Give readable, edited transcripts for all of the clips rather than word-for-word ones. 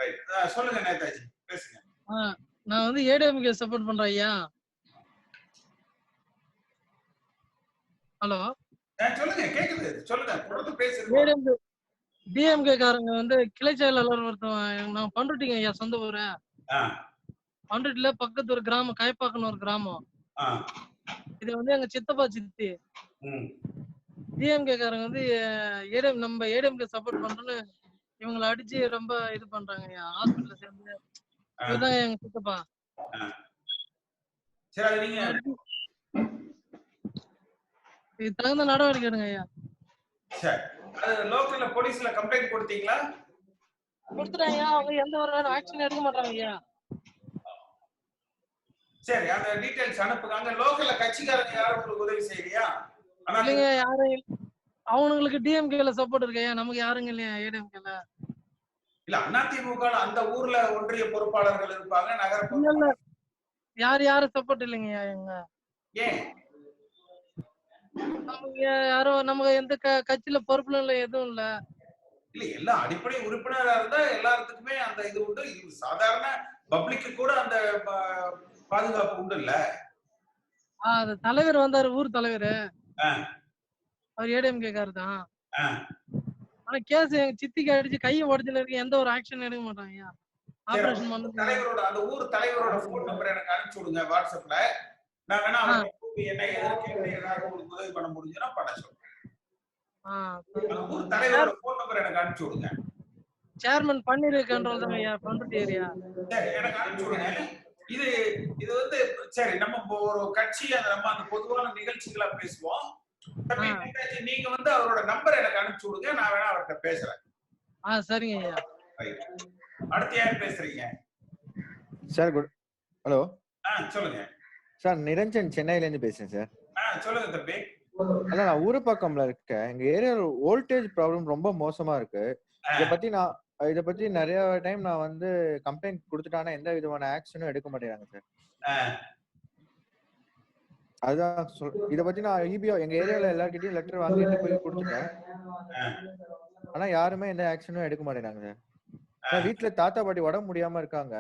Right. சொல்லுங்க நேதாஜி, பேசுங்க. நான் வந்து ஏடிஎம்கே சப்போர்ட் பண்றேன் ஐயா. ஹலோ, சொல்லுங்க, கேக்குது. சொல்லுங்க, தொடர்ந்து பேசுங்க. டிஎம்கே காரங்க வந்து கிளை செயலாளர் ஒருத்தவன், நான் பண்ருட்டிங்க ஐயா சொந்த ஊரு. பண்ருட்டில பக்கத்து ஒரு கிராமம் கைப்பாக்கன்னு ஒரு கிராமம். இது வந்து எங்க சித்தப்பா சித்தி. டிஎம்கே காரங்க வந்து நம்ம ஏடிஎம்கே சப்போர்ட் பண்றோம்னு இவங்களை அடிச்சு ரொம்ப இது பண்றாங்க ஐயா. ஹாஸ்பிட்டல்ல சேர்ந்து இதுதான் எங்க சித்தப்பா. இது தகுந்த நடவடிக்கை எடுங்க ஐயா. சரி, அது லோக்கல்ல போலீஸ்ல கம்ப்ளைண்ட் கொடுத்தீங்களா? கொடுத்துட்டாங்க ஐயா. அவங்க எந்த ஒரு ஆக்ஷன் எடுக்க மாட்டாங்க ஐயா. சரி, அந்த டீடைல்ஸ் அனுப்புங்க. அங்க லோக்கல்ல கட்சிக்காரங்க யாரும் உங்களுக்கு உதவி செய்யலையா? இல்லைங்க, யாரும். அவங்களுக்கு டிஎம்கேல சப்போர்ட் இருக்கு ஐயா, நமக்கு யாருங்க இல்லையா ஏடிஎம்கேல. இல்ல, அதிமுக அந்த ஊர்ல ஒன்றிய பொறுப்பாளர்கள் இருப்பாங்க, நகர இல்ல யாரும் சப்போர்ட் இல்லைங்க எங்க. ஏன்? நமக்கு யாரும் நமக்கு எந்த கட்சியில பொறுப்புல இல்ல, எதுவும் இல்ல. இல்ல, எல்லா அடிப்படை உறுப்பினரா இருந்தா எல்லாத்துக்குமே அந்த இது உண்டு. இது சாதாரண பப்ளிக்கு கூட அந்த பாதுகாப்பு உண்டு இல்ல. அது தலைவர் வந்தாரு, ஊர் தலைவர். அவர் ஏடிஎம்கே காரு தான். ஆனா கேஸ் எங்க சித்திக்கு அடிச்சு கையை உடைச்சுல இருக்கு, எந்த ஒரு ஆக்ஷன் எடுக்க மாட்டாங்க. ஆபரேஷன் பண்ண தலைவரோட அந்த ஊர் தலைவரோட போன் நம்பர் எனக்கு அனுப்பிச்சு விடுங்க வாட்ஸ்அப்ல. நான் வேணா அவரை கூப்பி என்ன எதற்கு ஏதாவது உங்களுக்கு உதவி பண்ண முடிஞ்சுனா பண்ண சொல்றேன். அந்த ஊர் தலைவரோட போன் நம்பர் எனக்கு அனுப்பிச்சு விடுங்க. சேர்மன் பன்னீர் கண்ட்ரோல் தான் ஐயா, பண்ருட்டி ஏரியா. சரி, எனக்கு அனுப்பிச்சு விடுங்க. இது வந்து சரி, நம்ம ஒரு கட்சி நம்ம அந்த பொதுவான நிகழ்ச்சிகளை பேசுவோம். நீங்க வந்து அவரோட நம்பர் எனக்கு அனுப்பிச்சு விடுங்க, நான் வேணா அவர்கிட்ட பேசுறேன். சரிங்க ஐயா. அடுத்து யார் பேசுறீங்க சார்? ஹலோ, சொல்லுங்க சார். நிரஞ்சன் சென்னையில இருந்து பேசுறேன் சார். சொல்லுங்க தம்பி. அதான் நான் ஊரு பக்கம்ல இருக்கேன். எங்க ஏரியால வோல்டேஜ் ப்ராப்ளம் ரொம்ப மோசமா இருக்கு. இத பத்தி நிறைய டைம் நான் வந்து கம்ப்ளைண்ட் கொடுத்துட்டானா எந்த விதமான ஆக்ஷனும் எடுக்க மாட்டேங்கிறாங்க சார். அதான் இத பத்தி நான் இபிஓ எங்க ஏரியால எல்லார்கிட்டயும் லெட்டர் வாங்கிட்டு போய் கொடுத்துட்டேன். ஆனா யாருமே எந்த ஆக்ஷனும் எடுக்க மாட்டேங்கிறாங்க சார். வீட்டுல தாத்தா பாட்டி உடம்பு முடியாம இருக்காங்க.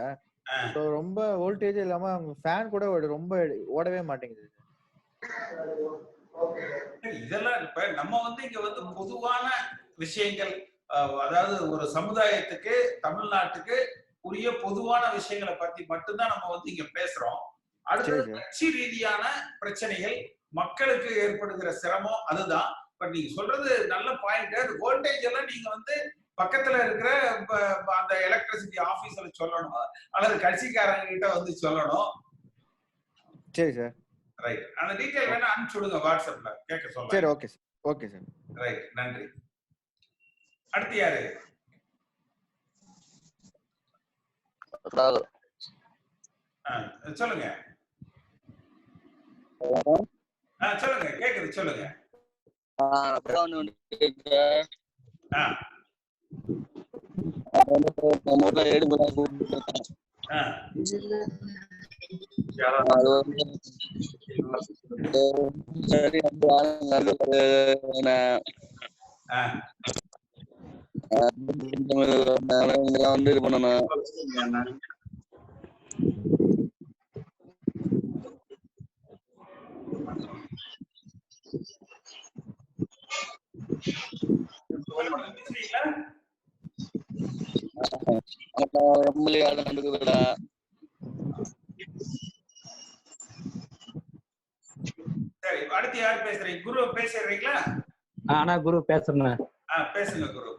ரொம்ப வோல்டேஜ் இல்லாம அவங்க ஃபேன் கூட ரொம்ப ஓடவே மாட்டேங்குது. இதெல்லாம் இப்ப நம்ம வந்து இங்க வந்து பொதுவான விஷயங்கள், அதாவது ஒரு சமுதாயத்துக்கு தமிழ்நாட்டுக்கு உரிய பொதுவான விஷயங்களை பத்தி மட்டும்தான் நம்ம வந்து இங்க பேசுறோம். அடுத்து கட்சி ரீதியான பிரச்சனைகள், மக்களுக்கு ஏற்படுகிற சிரமம், அதுதான். பட் நீங்க சொல்றது நல்ல பாயிண்ட். வோல்டேஜ் எல்லாம் நீங்க வந்து பக்கத்துல இருக்கிற அந்த எலக்ட்ரிசிட்டி ஆபீஸ்ல சொல்லணும், அல்லது கட்சிக்காரங்க கிட்ட வந்து சொல்லணும். சரி சார். ரைட். அந்த டீடைல் வேணா அனுப்பிச்சு விடுங்க வாட்ஸ்அப்ல, கேட்க சொல்லுங்க. சரி, okay sir. Okay sir. Right, நன்றி. அடுத்து யாரு? சொல்லுங்க. சொல்லுங்க, கேக்குது, சொல்லுங்க. வந்து இது பண்ணணும். சரி, அடுத்து யார் பேசுறீங்க? குரு பேசுறீங்களா? குரு பேசுறேன். பேசுங்க குரு.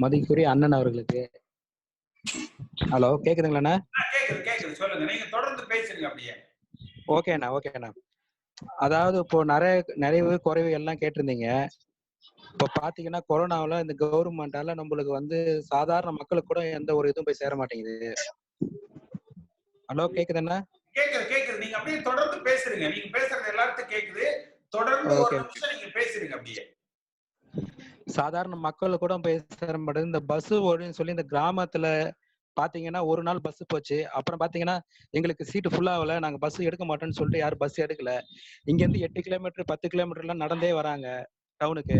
மதிப்புக்குரிய அண்ணன் அவர்களுக்கு. ஹலோ, கேக்குதுங்களா? கேக்குது, சொல்லுங்க. நீங்க தொடர்ந்து பேசுங்க அப்படியே. ஓகேண்ணா. அதாவது இப்போ நிறைவு குறைவு எல்லாம் கேட்டிருந்தீங்க. இப்ப பாத்தீங்கன்னா கொரோனாவில இந்த கவர்மெண்டால நம்மளுக்கு வந்து சாதாரண மக்களுக்கு கூட எந்த ஒரு இதுவும் போய் சேர மாட்டேங்குது. ஹலோ, கேக்குதுண்ணா? கேக்குது. நீங்க அப்படியே தொடர்ந்து பேசுறீங்க. நீங்க பேசுறது எல்லாருக்கும் கேக்குது. தொடர்ந்து ஒரு நிமிஷம் நீங்க பேசுறீங்க அப்படியே. சாதாரண மக்களுக்கு கூட போய் சேர மாட்டேங்குது. இந்த பஸ் ஓடுன்னு சொல்லி இந்த கிராமத்துல பாத்தீங்கன்னா ஒரு நாள் பஸ் போச்சு. அப்புறம் பாத்தீங்கன்னா எங்களுக்கு சீட்டு ஃபுல்லா ஆகல, நாங்க பஸ் எடுக்க மாட்டோம்னு சொல்லிட்டு யாரும் பஸ் எடுக்கல. இங்க இருந்து 8 கிலோமீட்டர் 10 கிலோமீட்டர் எல்லாம் நடந்தே வராங்க டவுனுக்கு.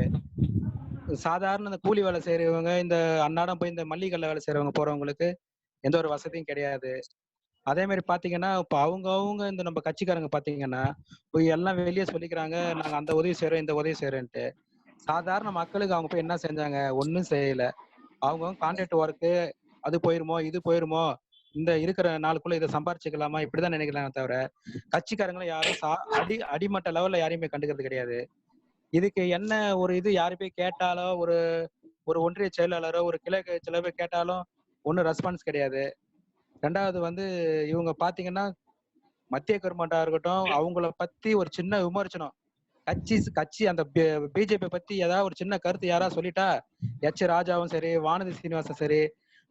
சாதாரண இந்த கூலி வேலை செய்யறவங்க, இந்த அன்னாடம் போய் இந்த மல்லிகல்ல வேலை செய்யறவங்க போறவங்களுக்கு எந்த ஒரு வசதியும் கிடையாது. அதே மாதிரி பாத்தீங்கன்னா இப்ப அவங்க இந்த நம்ம கட்சிக்காரங்க பாத்தீங்கன்னா போய் எல்லாம் வெளியே சொல்லிக்கிறாங்க, நாங்க அந்த உதவி செய்யறோம் இந்த உதவி செய்யறோன்ட்டு. சாதாரண மக்களுக்கு அவங்க போய் என்ன செஞ்சாங்க? ஒன்றும் செய்யல. அவங்க கான்ட்ராக்ட் ஒர்க்கு, அது போயிருமோ இது போயிருமோ, இந்த இருக்கிற நாளுக்குள்ள இதை சம்பாரிச்சுக்கலாமா, இப்படிதான் நினைக்கிறாங்க தவிர கட்சிக்காரங்களும் யாரும் அடிமட்ட லெவல்ல யாரையுமே கண்டுக்கிறது கிடையாது. இதுக்கு என்ன ஒரு இது யாரு போய் கேட்டாலோ, ஒரு ஒரு ஒன்றிய செயலாளரோ ஒரு கிளை செயலாளரோ கேட்டாலும் ஒன்றும் ரெஸ்பான்ஸ் கிடையாது. ரெண்டாவது வந்து இவங்க பாத்தீங்கன்னா மத்திய கவர்மெண்டா இருக்கட்டும், அவங்கள பத்தி ஒரு சின்ன விமர்சனம், கட்சி அந்த பிஜேபி பத்தி ஏதாவது ஒரு சின்ன கருத்து யாராவது சொல்லிட்டா ராஜாவும் சரி, வானதி சீனிவாசன் சரி,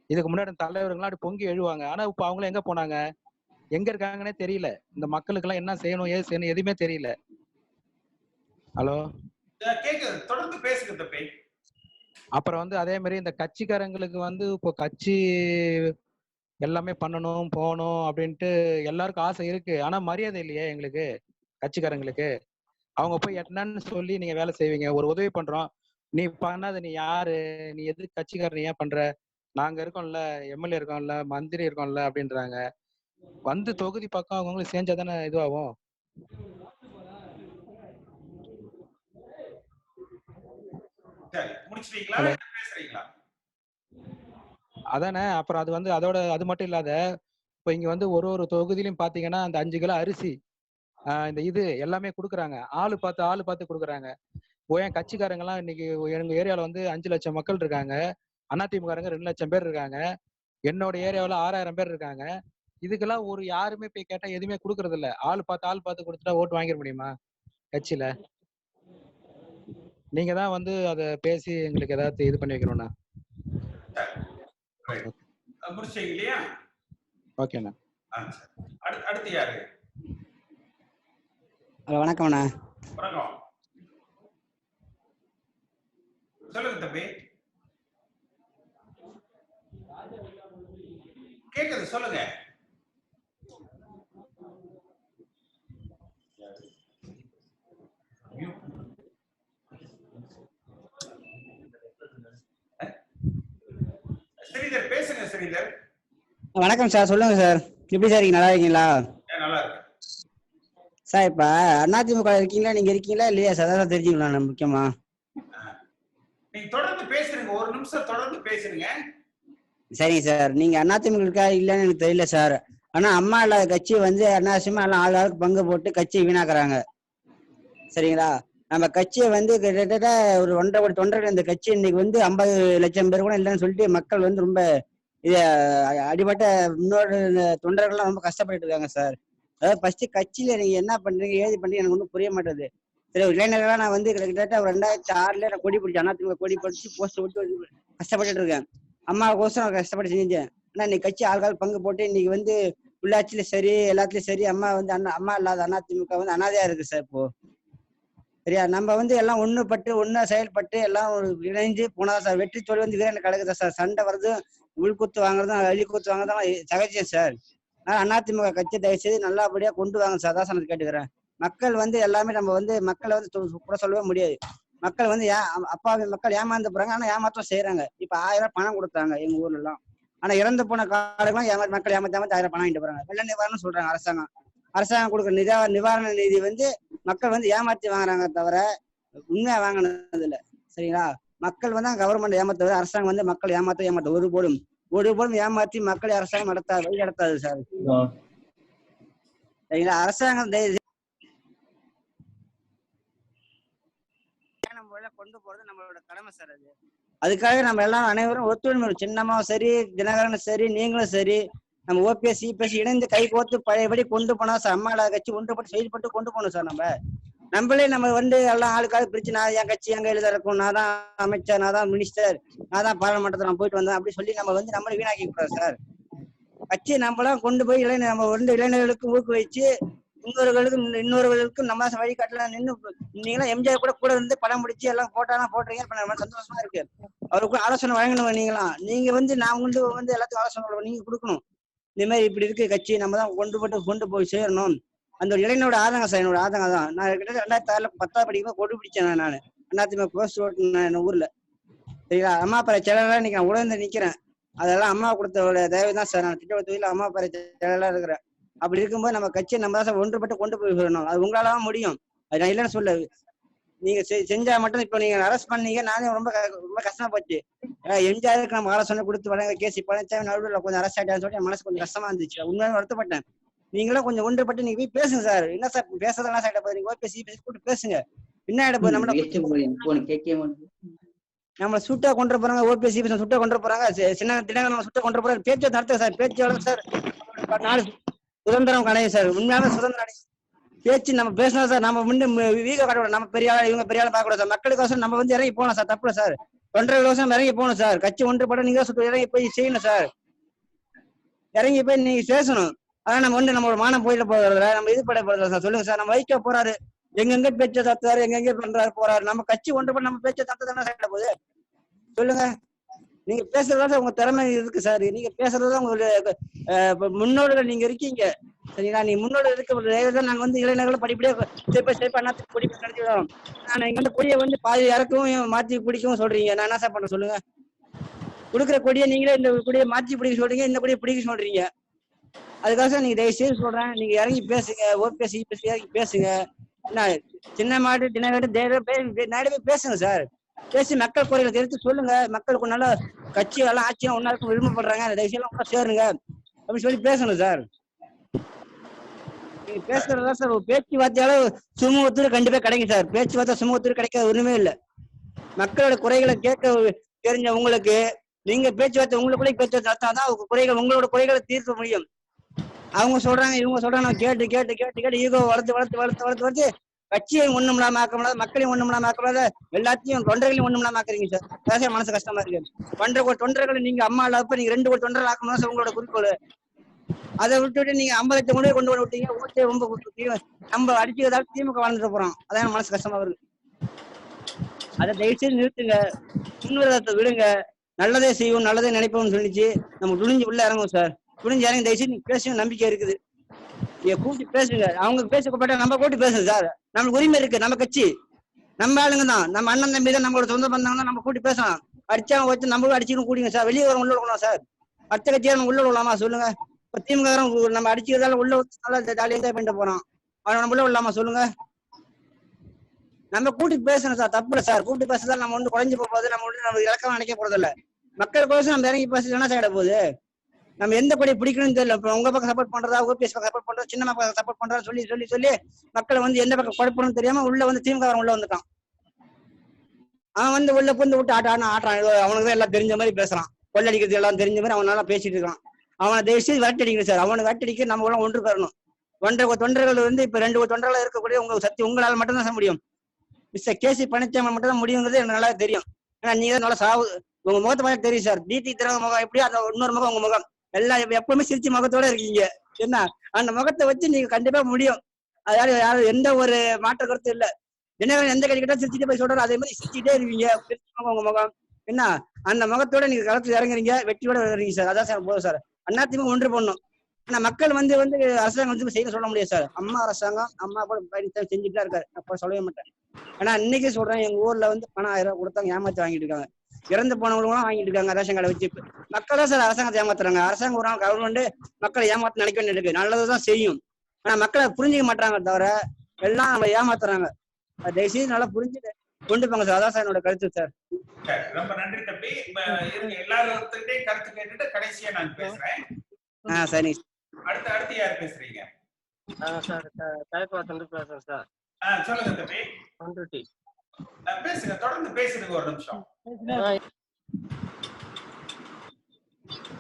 இதுக்கு முன்னாடி தலைவர்கள்லாம் அப்படி பொங்கி எழுவாங்க. ஆனா இப்ப அவங்களும் எங்க போனாங்க, எங்க இருக்காங்கன்னே தெரியல. இந்த மக்களுக்கு எல்லாம் என்ன செய்யணும் ஏது செய்யணும் எதுவுமே தெரியல. ஹலோ, கேக்குது, தொடர்ந்து பேசுங்க தம்பி. அப்புறம் வந்து அதே மாதிரி இந்த கட்சிக்காரங்களுக்கு வந்து இப்போ கட்சி எல்லாமே பண்ணணும் போகணும் அப்படின்ட்டு எல்லாருக்கும் ஆசை இருக்கு. ஆனா மரியாதை இல்லையே எங்களுக்கு கட்சிக்காரங்களுக்கு. அவங்க போய் என்னன்னு சொல்லி நீங்க வேலை செய்வீங்க, ஒரு உதவி பண்றோம், நீ பண்ணாத, நீ யாரு, நீ எது கட்சிக்காரன் ஏன் பண்ற, நாங்க இருக்கோம்ல, எம்எல்ஏ இருக்கோம்ல, மந்திரி இருக்கோம்ல அப்படின்றாங்க. வந்து தொகுதி பக்கம் அவங்களுக்கு செஞ்சாதானே இதுவாகும். அதானே. அப்புறம் அது வந்து அது மட்டும் இல்லாத இப்ப இங்க வந்து ஒரு தொகுதியிலும் பாத்தீங்கன்னா அந்த 5 கிலோ அரிசி, இந்த இது எல்லாமே கொடுக்குறாங்க. ஆளு பார்த்து கொடுக்குறாங்க. என் கட்சிக்காரங்க எல்லாம் இன்னைக்கு எங்க ஏரியால வந்து 5 லட்சம் மக்கள் இருக்காங்க. அதிமுகங்க 2 லட்சம் பேர் இருக்காங்க. என்னோட ஏரியாவில 6000 பேர் இருக்காங்க. இதுக்கெல்லாம் ஒரு யாருமே போய் கேட்டா எதுவுமே கொடுக்கறது இல்ல. ஆள் பார்த்து கொடுத்துட்டா ஓட்டு வாங்கிட முடியுமா கட்சியில? நீங்க தான் வந்து அத பேசி எங்களுக்கு ஏதாவது இது பண்ணி வைக்கணும்னா. முடிச்சீங்க இல்லையா? ஓகேண்ணா. அடுத்து யாரு? ஹலோ, வணக்கம்ண்ணா. வணக்கம், சொல்லுங்க தம்பி. கேக்குது, சொல்லுங்க. ஸ்ரீதர் பேசுங்க. ஸ்ரீதர் வணக்கம் சார், சொல்லுங்க சார். எப்படி சார் இருக்கீங்க? நல்லா இருக்கீங்களா? நல்லா இருக்கு சார். இப்ப அதிமுக இருக்கீங்களா, நீங்க இருக்கீங்களா இல்லையா சார்? அதான் தெரிஞ்சுக்கலாம் முக்கியமா. நீங்க தொடர்ந்து பேசுறீங்க, ஒரு நிமிஷம் தொடர்ந்து பேசுறீங்க. சரிங்க சார். நீங்க அதிமுக இருக்கா இல்லன்னு எனக்கு தெரியல சார். ஆனா அம்மா இல்லாத கட்சி வந்து அனாவசியமா எல்லாம் ஆளுக்கு பங்கு போட்டு கட்சியை வீணாக்குறாங்க. சரிங்களா? நம்ம கட்சியை வந்து கிட்டத்தட்ட ஒரு 1.5 கோடி தொண்டர்கள் இந்த கட்சி இன்னைக்கு வந்து 50 லட்சம் பேர் கூட இல்லைன்னு சொல்லிட்டு மக்கள் வந்து ரொம்ப இத அடிபட்ட இன்னொரு தொண்டர்கள்லாம் ரொம்ப கஷ்டப்பட்டு இருக்காங்க சார். அதாவது ஃபர்ஸ்ட் கட்சியில நீங்க என்ன பண்றீங்க ஏது பண்றீங்க எனக்கு ஒன்றும் புரிய மாட்டேது. சரி, இளைஞர்களா நான் வந்து கிட்டத்தட்ட 2006 நான் கொடி பிடிச்சேன், அதிமுக கொடி பிடிச்சி போஸ்ட் விட்டு கஷ்டப்பட்டுட்டு இருக்கேன். அம்மாவுக்கோசரம் கஷ்டப்பட்டு செஞ்சேன். ஆனா இன்னைக்கு கட்சி ஆள்கால் பங்கு போட்டு இன்னைக்கு வந்து உள்ளாட்சியில சரி எல்லாத்துலயும் சரி அம்மா வந்து அம்மா இல்லாத அதிமுக வந்து அனாதையா இருக்கு சார் இப்போ. சரியா? நம்ம வந்து எல்லாம் ஒண்ணுபட்டு ஒன்னா செயல்பட்டு எல்லாம் இணைஞ்சு போனதா சார். வெற்றி தோல்வி வந்து வீரன் கலக்குதா சார். சண்டை வருது, உள்குத்து வாங்குறதும் அழி குத்து வாங்குறதும் சகஜம் சார். அதிமுக கட்சி தயவு செய்து நல்லபடியா கொண்டு வாங்க சார். அதான் சார் கேட்டுக்கிறேன். மக்கள் வந்து எல்லாமே நம்ம வந்து மக்களை வந்து கூட சொல்லவே முடியாது. மக்கள் வந்து அப்பாவி மக்கள் ஏமாந்து போறாங்க. ஆனா ஏமாற்றம் செய்யறாங்க. இப்ப 1000 பணம் கொடுத்தாங்க எங்க ஊர்ல எல்லாம். ஆனா இறந்து போன காலங்களும் மக்கள் ஏமாத்தி 1000 பணம் வாங்கிட்டு போறாங்க. வெள்ள நிவாரணம் சொல்றாங்க அரசாங்கம் கொடுக்குற நிவாரண நிதி வந்து மக்கள் வந்து ஏமாத்தி வாங்குறாங்க தவிர உண்மையா வாங்கினது இல்லை. சரிங்களா? மக்கள் வந்து கவர்மெண்ட் ஏமாத்துவது, அரசாங்கம் வந்து மக்கள் ஏமாத்த ஒருபோதும் ஏமாத்தி மக்களை அரசாங்கம் வழி நடத்தாது சார். சரிங்களா? அரசாங்கம் கொண்டு போறது நம்மளோட கடமை சார். அதுக்காக நம்ம எல்லாம் அனைவரும் ஒத்துழைமை, சின்னமாவும் சரி, தினகரனும் சரி, நீங்களும் சரி, நம்ம ஓபிஎஸ் இபிஎஸ் இணைந்து கை கோர்த்து பழையபடி கொண்டு போனா சார். அம்மா கட்சி ஒன்றுபட்டு செயல்பட்டு கொண்டு போகணும் சார். நம்மளே நம்ம வந்து எல்லாம் ஆளுக்காக பிரிச்சு நான் என் கட்சி எங்க எழுத இருக்கும், நான் தான் அமைச்சர், நான் தான் மினிஸ்டர், நான் தான் பாராளுமன்றத்தில் நான் போயிட்டு வந்தேன் அப்படி சொல்லி நம்ம வந்து நம்மளை வீணாக்கி கூடாது சார். கட்சியை நம்மளாம் கொண்டு போய் நம்ம வந்து இளைஞர்களுக்கு ஊக்குவிச்சு இன்னொருவர்களுக்கும் நம்ம வழிகாட்டலாம். நின்று நீங்களாம் எம்ஜிஆர் கூட இருந்து படம் முடிச்சு எல்லாம் போட்டீங்க. இப்ப சந்தோஷமா இருக்கு. அவருக்கு ஆலோசனை வழங்கணும். நீங்க வந்து நான் வந்து எல்லாத்துக்கும் ஆலோசனை நீங்க கொடுக்கணும். இந்த மாதிரி இப்படி இருக்கு கட்சி, நம்ம தான் கொண்டு போய் சேரணும். அந்த ஒரு இளைஞனோட ஆதங்கம் சார். என்னோட ஆதங்கம் தான். நான் கிட்ட 2006 10ஆவது படிக்கும்போது கொண்டு பிடிச்சேன். நான் அதிமுக போஸ்ட் ஓட்டினேன் ஊர்ல. சரிங்களா? அம்மா பறை செயலாளர் இன்னைக்கு நான் உணர்ந்து நிக்கிறேன். அதெல்லாம் அம்மா கொடுத்த தயவு தான் சார். நான் திட்ட தொகுதியில் அம்மா பறை செயலாளர் இருக்கிறேன். அப்படி இருக்கும்போது நம்ம கட்சியை நம்ம தான் சார் ஒன்றுபட்டு கொண்டு போய் வரணும். அது உங்களால முடியும். அது நான் இல்லைன்னு சொல்ல. நீங்க செஞ்சா மட்டும் இப்ப நீங்க அரெஸ்ட் பண்ணீங்க, நானே ரொம்ப ரொம்ப கஷ்டமா போச்சு. எம்ஜிஆருக்கு நம்ம ஆலோசனை கொடுத்து வராங்க, கேசி பழனிசாமி நடுவில் கொஞ்சம் அரெஸ்ட் ஆயிட்டான்னு சொல்லி என் மனசு கொஞ்சம் கஷ்டமா இருந்துச்சு. உண்மையாக வருத்தப்பட்டேன். நீங்களும் கொஞ்சம் ஒன்றுபட்டு நீங்க போய் பேசுங்க சார். என்ன சார் பேசுறதெல்லாம் சார் போய் நீங்க பேசி கூட்டு பேசுங்க. என்ன ஆயிட போய் நம்மள சுட்டா கொண்டு போறாங்க, ஓபிஎஸ்சி சுட்டா கொண்டு போறாங்க, சின்ன தினங்கள் நம்ம சுட்டா கொண்டு போறாங்க. பேச்சு நடத்த சார், பேச்சு சார். நாலு சுதந்திரம் கிடையாது சார், உண்மையான சுதந்திரம் கிடையாது. பேச்சு நம்ம பேசணும் சார். நம்ம முன்ன வீக காட்ட நம்ம பெரிய ஆள் இவங்க பெரிய ஆள் பார்க்க கூடாது சார். மக்களுக்கோசம் நம்ம வந்து இறங்கி போகணும் சார். தப்புல சார். தொண்டர்களுக்கோசம் இறங்கி போகணும் சார். கட்சி ஒன்றுபட நீங்க சுட்டு இறங்கி போய் செய்யணும் சார். இறங்கி போய் நீங்க பேசணும். ஆனா நம்ம வந்து நம்மளோட மானம் போயிட போறதுல நம்ம இது பட போறதுல சார். சொல்லுங்க சார். நம்ம வைக்க போறாரு, எங்கெங்க பேச்சை தத்துறாரு, எங்கெங்க பண்றாரு போறாரு. நம்ம கட்சி ஒன்றுபட நம்ம பேச்சை தத்து தானே சார் போகுது. சொல்லுங்க. நீங்க பேசுறதா உங்க திறமை இருக்கு சார். நீங்க பேசுறதுதான் உங்களுடைய முன்னோடிகள் நீங்க இருக்கீங்க. சரிங்களா? நீங்க முன்னோடி இருக்க நாங்க வந்து இளைஞர்களை படிப்படியா ஸ்டெப் அண்ணாத்துக்கு கொடி நடத்தி வரோம். நான் இங்க வந்து கொடியை வந்து பாதி இறக்கவும் மாற்றி பிடிக்கவும் சொல்றீங்க. நான் என்ன சார் பண்ண சொல்லுங்க? கொடுக்குற கொடியை நீங்களே இந்த கொடியை மாற்றி பிடிக்க சொல்றீங்க, இந்த கொடியை பிடிக்க சொல்றீங்க. அதுக்காக சார் நீங்க தயவு செய்து சொல்றேன், நீங்க இறங்கி பேசுங்க. ஓபிஎஸ்சி இறங்கி பேசுங்க. என்ன சின்ன மாட்டு தினகட்டு நேரவே பேசுங்க சார். பேசி மக்கள் குறைகளை தெரிவித்து சொல்லுங்க. மக்களுக்கு நல்ல கட்சி எல்லாம் ஆட்சியும் ஒன்னாருக்கும் விரும்பப்படுறாங்க, அந்த விஷயம் கூட சேருங்க அப்படின்னு சொல்லி பேசணும் சார். நீங்க பேசுறதா சார் பேச்சுவார்த்தையால சுமூகத்தூர் கண்டிப்பா கிடைக்கும் சார். பேச்சுவார்த்தை சுமூகத்தூர் கிடைக்காத ஒண்ணுமே இல்லை. மக்களோட குறைகளை கேட்க தெரிஞ்ச உங்களுக்கு நீங்க பேச்சுவார்த்தை உங்களுக்குள்ளே பேச்சுவார்த்தை நடத்தாதான் அவங்க குறைகள் உங்களோட குறைகளை தீர்க்க முடியும். அவங்க சொல்றாங்க இவங்க சொல்றாங்க கேட்டு கேட்டு கேட்டு கேட்டு ஈகோ வளர்த்து வளர்த்து வளர்த்து வளர்த்து வளர்த்து கட்சியை ஒண்ணும் இல்லாம ஆக்க முடியாது, மக்களையும் ஒண்ணும் இல்லாம ஆக்க முடியாது, எல்லாத்தையும் தொண்டர்களையும் ஒண்ணும் இல்லாம ஆக்குறீங்க சார். அதான் மனசு கஷ்டமா இருக்கு. தொண்டர்களை நீங்க அம்மா இல்லாதப்ப நீங்க 2 கோடி தொண்டர்கள் ஆக்கணும் சார் உங்களோட குறிக்கோள். அதை விட்டுட்டு நீங்க 50 லட்சம் கொண்டு வந்து விட்டீங்க. ஓட்டே ரொம்ப நம்ம அடிச்சுக்கிறதால திமுக வாழ்ந்துட்டு போறோம். அதான் மனசு கஷ்டமா வருது. அதை தயவுசெய்து நிறுத்துங்க. முன்னுரிதத்தை விடுங்க. நல்லதே செய்வோம், நல்லதே நினைப்போம்னு சொல்லிச்சு நம்ம துணிஞ்சு உள்ள இறங்குவோம் சார். துணிஞ்சு இறங்கி தயவுசெய்து நீங்க பேசணும், நம்பிக்கை இருக்குது. நீங்க கூப்பிட்டு பேசுங்க. அவங்க பேசப்பட்ட நம்ம கூட்டி பேசுங்க சார். நம்மளுக்கு உரிமை இருக்கு. நம்ம கட்சி நம்ம ஆளுங்க தான், நம்ம அண்ணன் தம்பி தான், நம்மளோட சொந்த பந்தம் தான். நம்ம கூட்டி பேசலாம். அடிச்சா வச்சு நம்மளும் அடிச்சுக்கணும் கூடிங்க சார். வெளியே வர உள்ள விடலாம் சார். அடுத்த கட்சியா நம்ம உள்ள விடலாமா சொல்லுங்க? இப்ப திமுக நம்ம அடிச்சுக்கிறதால உள்ள நல்லா ஜாலியாக என்ஜாய் பண்ணிட்டு போறோம். அவனை நம்ம உள்ள விடலாமா சொல்லுங்க? நம்ம கூட்டி பேசணும் சார். தப்பு இல்லை சார். கூட்டி பேசுறதால நம்ம வந்து குறைஞ்சு போகுது. நம்ம வந்து நம்ம இலக்கமா நினைக்க போறது இல்லை. மக்களுக்கோசம் நம்ம இறங்கி பேசுறதுனா சார் போகுது. நம்ம எந்த கொடி பிடிக்கணும்னு தெரியல. இப்ப உங்க பக்கம் சப்போர்ட் பண்றதா, ஓபிஎஸ் பக்கம் சப்போர்ட் பண்றதா, சின்ன பக்கம் சப்போர்ட் பண்றதா சொல்லி சொல்லி சொல்லி மக்களை வந்து எந்த பக்கம் குழப்பணும்னு தெரியாம உள்ள வந்து திமுக உள்ள வந்துட்டான். அவன் வந்து உள்ள புந்து விட்டு ஆட்டான். அவனுக்கு தான் எல்லாம் தெரிஞ்ச மாதிரி பேசுறான். கொள்ளடிக்கிறது எல்லாம் தெரிஞ்ச மாதிரி அவனால பேசிட்டு இருக்கான். அவனை தயவுசெய்து விரட்டடிக்கணும் சார். அவனை விரட்டடிக்க நம்ம எல்லாம் ஒன்று பெறணும். தொண்டர்கள் வந்து இப்ப 2 தொண்டர்கள் இருக்கக்கூடிய உங்க சக்தி உங்களால மட்டும் தான் முடியும். மிஸ்டர் கேசி பழனிசாமி மட்டும் தான் முடியுங்கிறது எனக்கு நல்லா தெரியும். ஏன்னா நீங்க தான் நல்லா சாவு உங்க முகத்தை மாதிரி தெரியும் சார். டிடி திறந்த முகம் எப்படியோ அந்த இன்னொரு முகம் உங்க முகம் எல்லாம் எப்பவுமே சிரிச்சு முகத்தோட இருக்கீங்க. என்ன அந்த முகத்தை வச்சு நீங்க கண்டிப்பா முடியும். அதாவது யாரும் எந்த ஒரு மாற்ற கருத்து இல்லை. என்ன எந்த கட்சி கிட்ட சிரிச்சுட்டு போய் சொல்றாரு அதே மாதிரி சிரிச்சுட்டே இருக்கீங்க. உங்க முகம் என்ன அந்த முகத்தோட நீங்க களத்துல இறங்குறீங்க, வெற்றியோட இறங்குறீங்க சார். அதான் சார் போதும் சார். அண்ணாத்தையுமே ஒன்று பண்ணணும். ஆனா மக்கள் வந்து அரசாங்கம் வந்து செய்ய சொல்ல முடியாது சார். அம்மா அரசாங்கம் அம்மா கூட செஞ்சுட்டு இருக்காரு. அப்ப சொல்லவே மாட்டேன். ஆனா இன்னைக்கு சொல்றேன், எங்க ஊர்ல வந்து பணம் 1000 ரூபாய் கொடுத்தாங்க ஏமாத்தி வாங்கிட்டு இருக்காங்க. இறந்து போனவங்களும் வாங்கிட்டு இருக்காங்க ரேஷன் கார்டை வச்சு. மக்கள் தான் சார் அரசாங்கத்தை ஏமாத்துறாங்க. அரசாங்கம் ஒரு நாள் கவர்மெண்ட் மக்களை ஏமாத்த நினைக்க வேண்டியிருக்கு. நல்லதுதான் செய்யும். ஆனா மக்களை புரிஞ்சுக்க மாட்டாங்க தவிர எல்லாம் நம்ம ஏமாத்துறாங்க. தயவுசெய்து நல்லா புரிஞ்சுட்டு கொண்டு போங்க சார். அதான் சார் என்னோட கருத்து சார். ரொம்ப நன்றி தம்பி. எல்லாரும் கருத்து கேட்டுட்டு கடைசியா நான் பேசுறேன். சரி. அடுத்து யார் பேசுறீங்க? பேசுறேன் சார். சொல்லுங்க தம்பி. பேசுங்க, தொடர்ந்து பேசுறதுக்கு ஒரு நிமிஷம்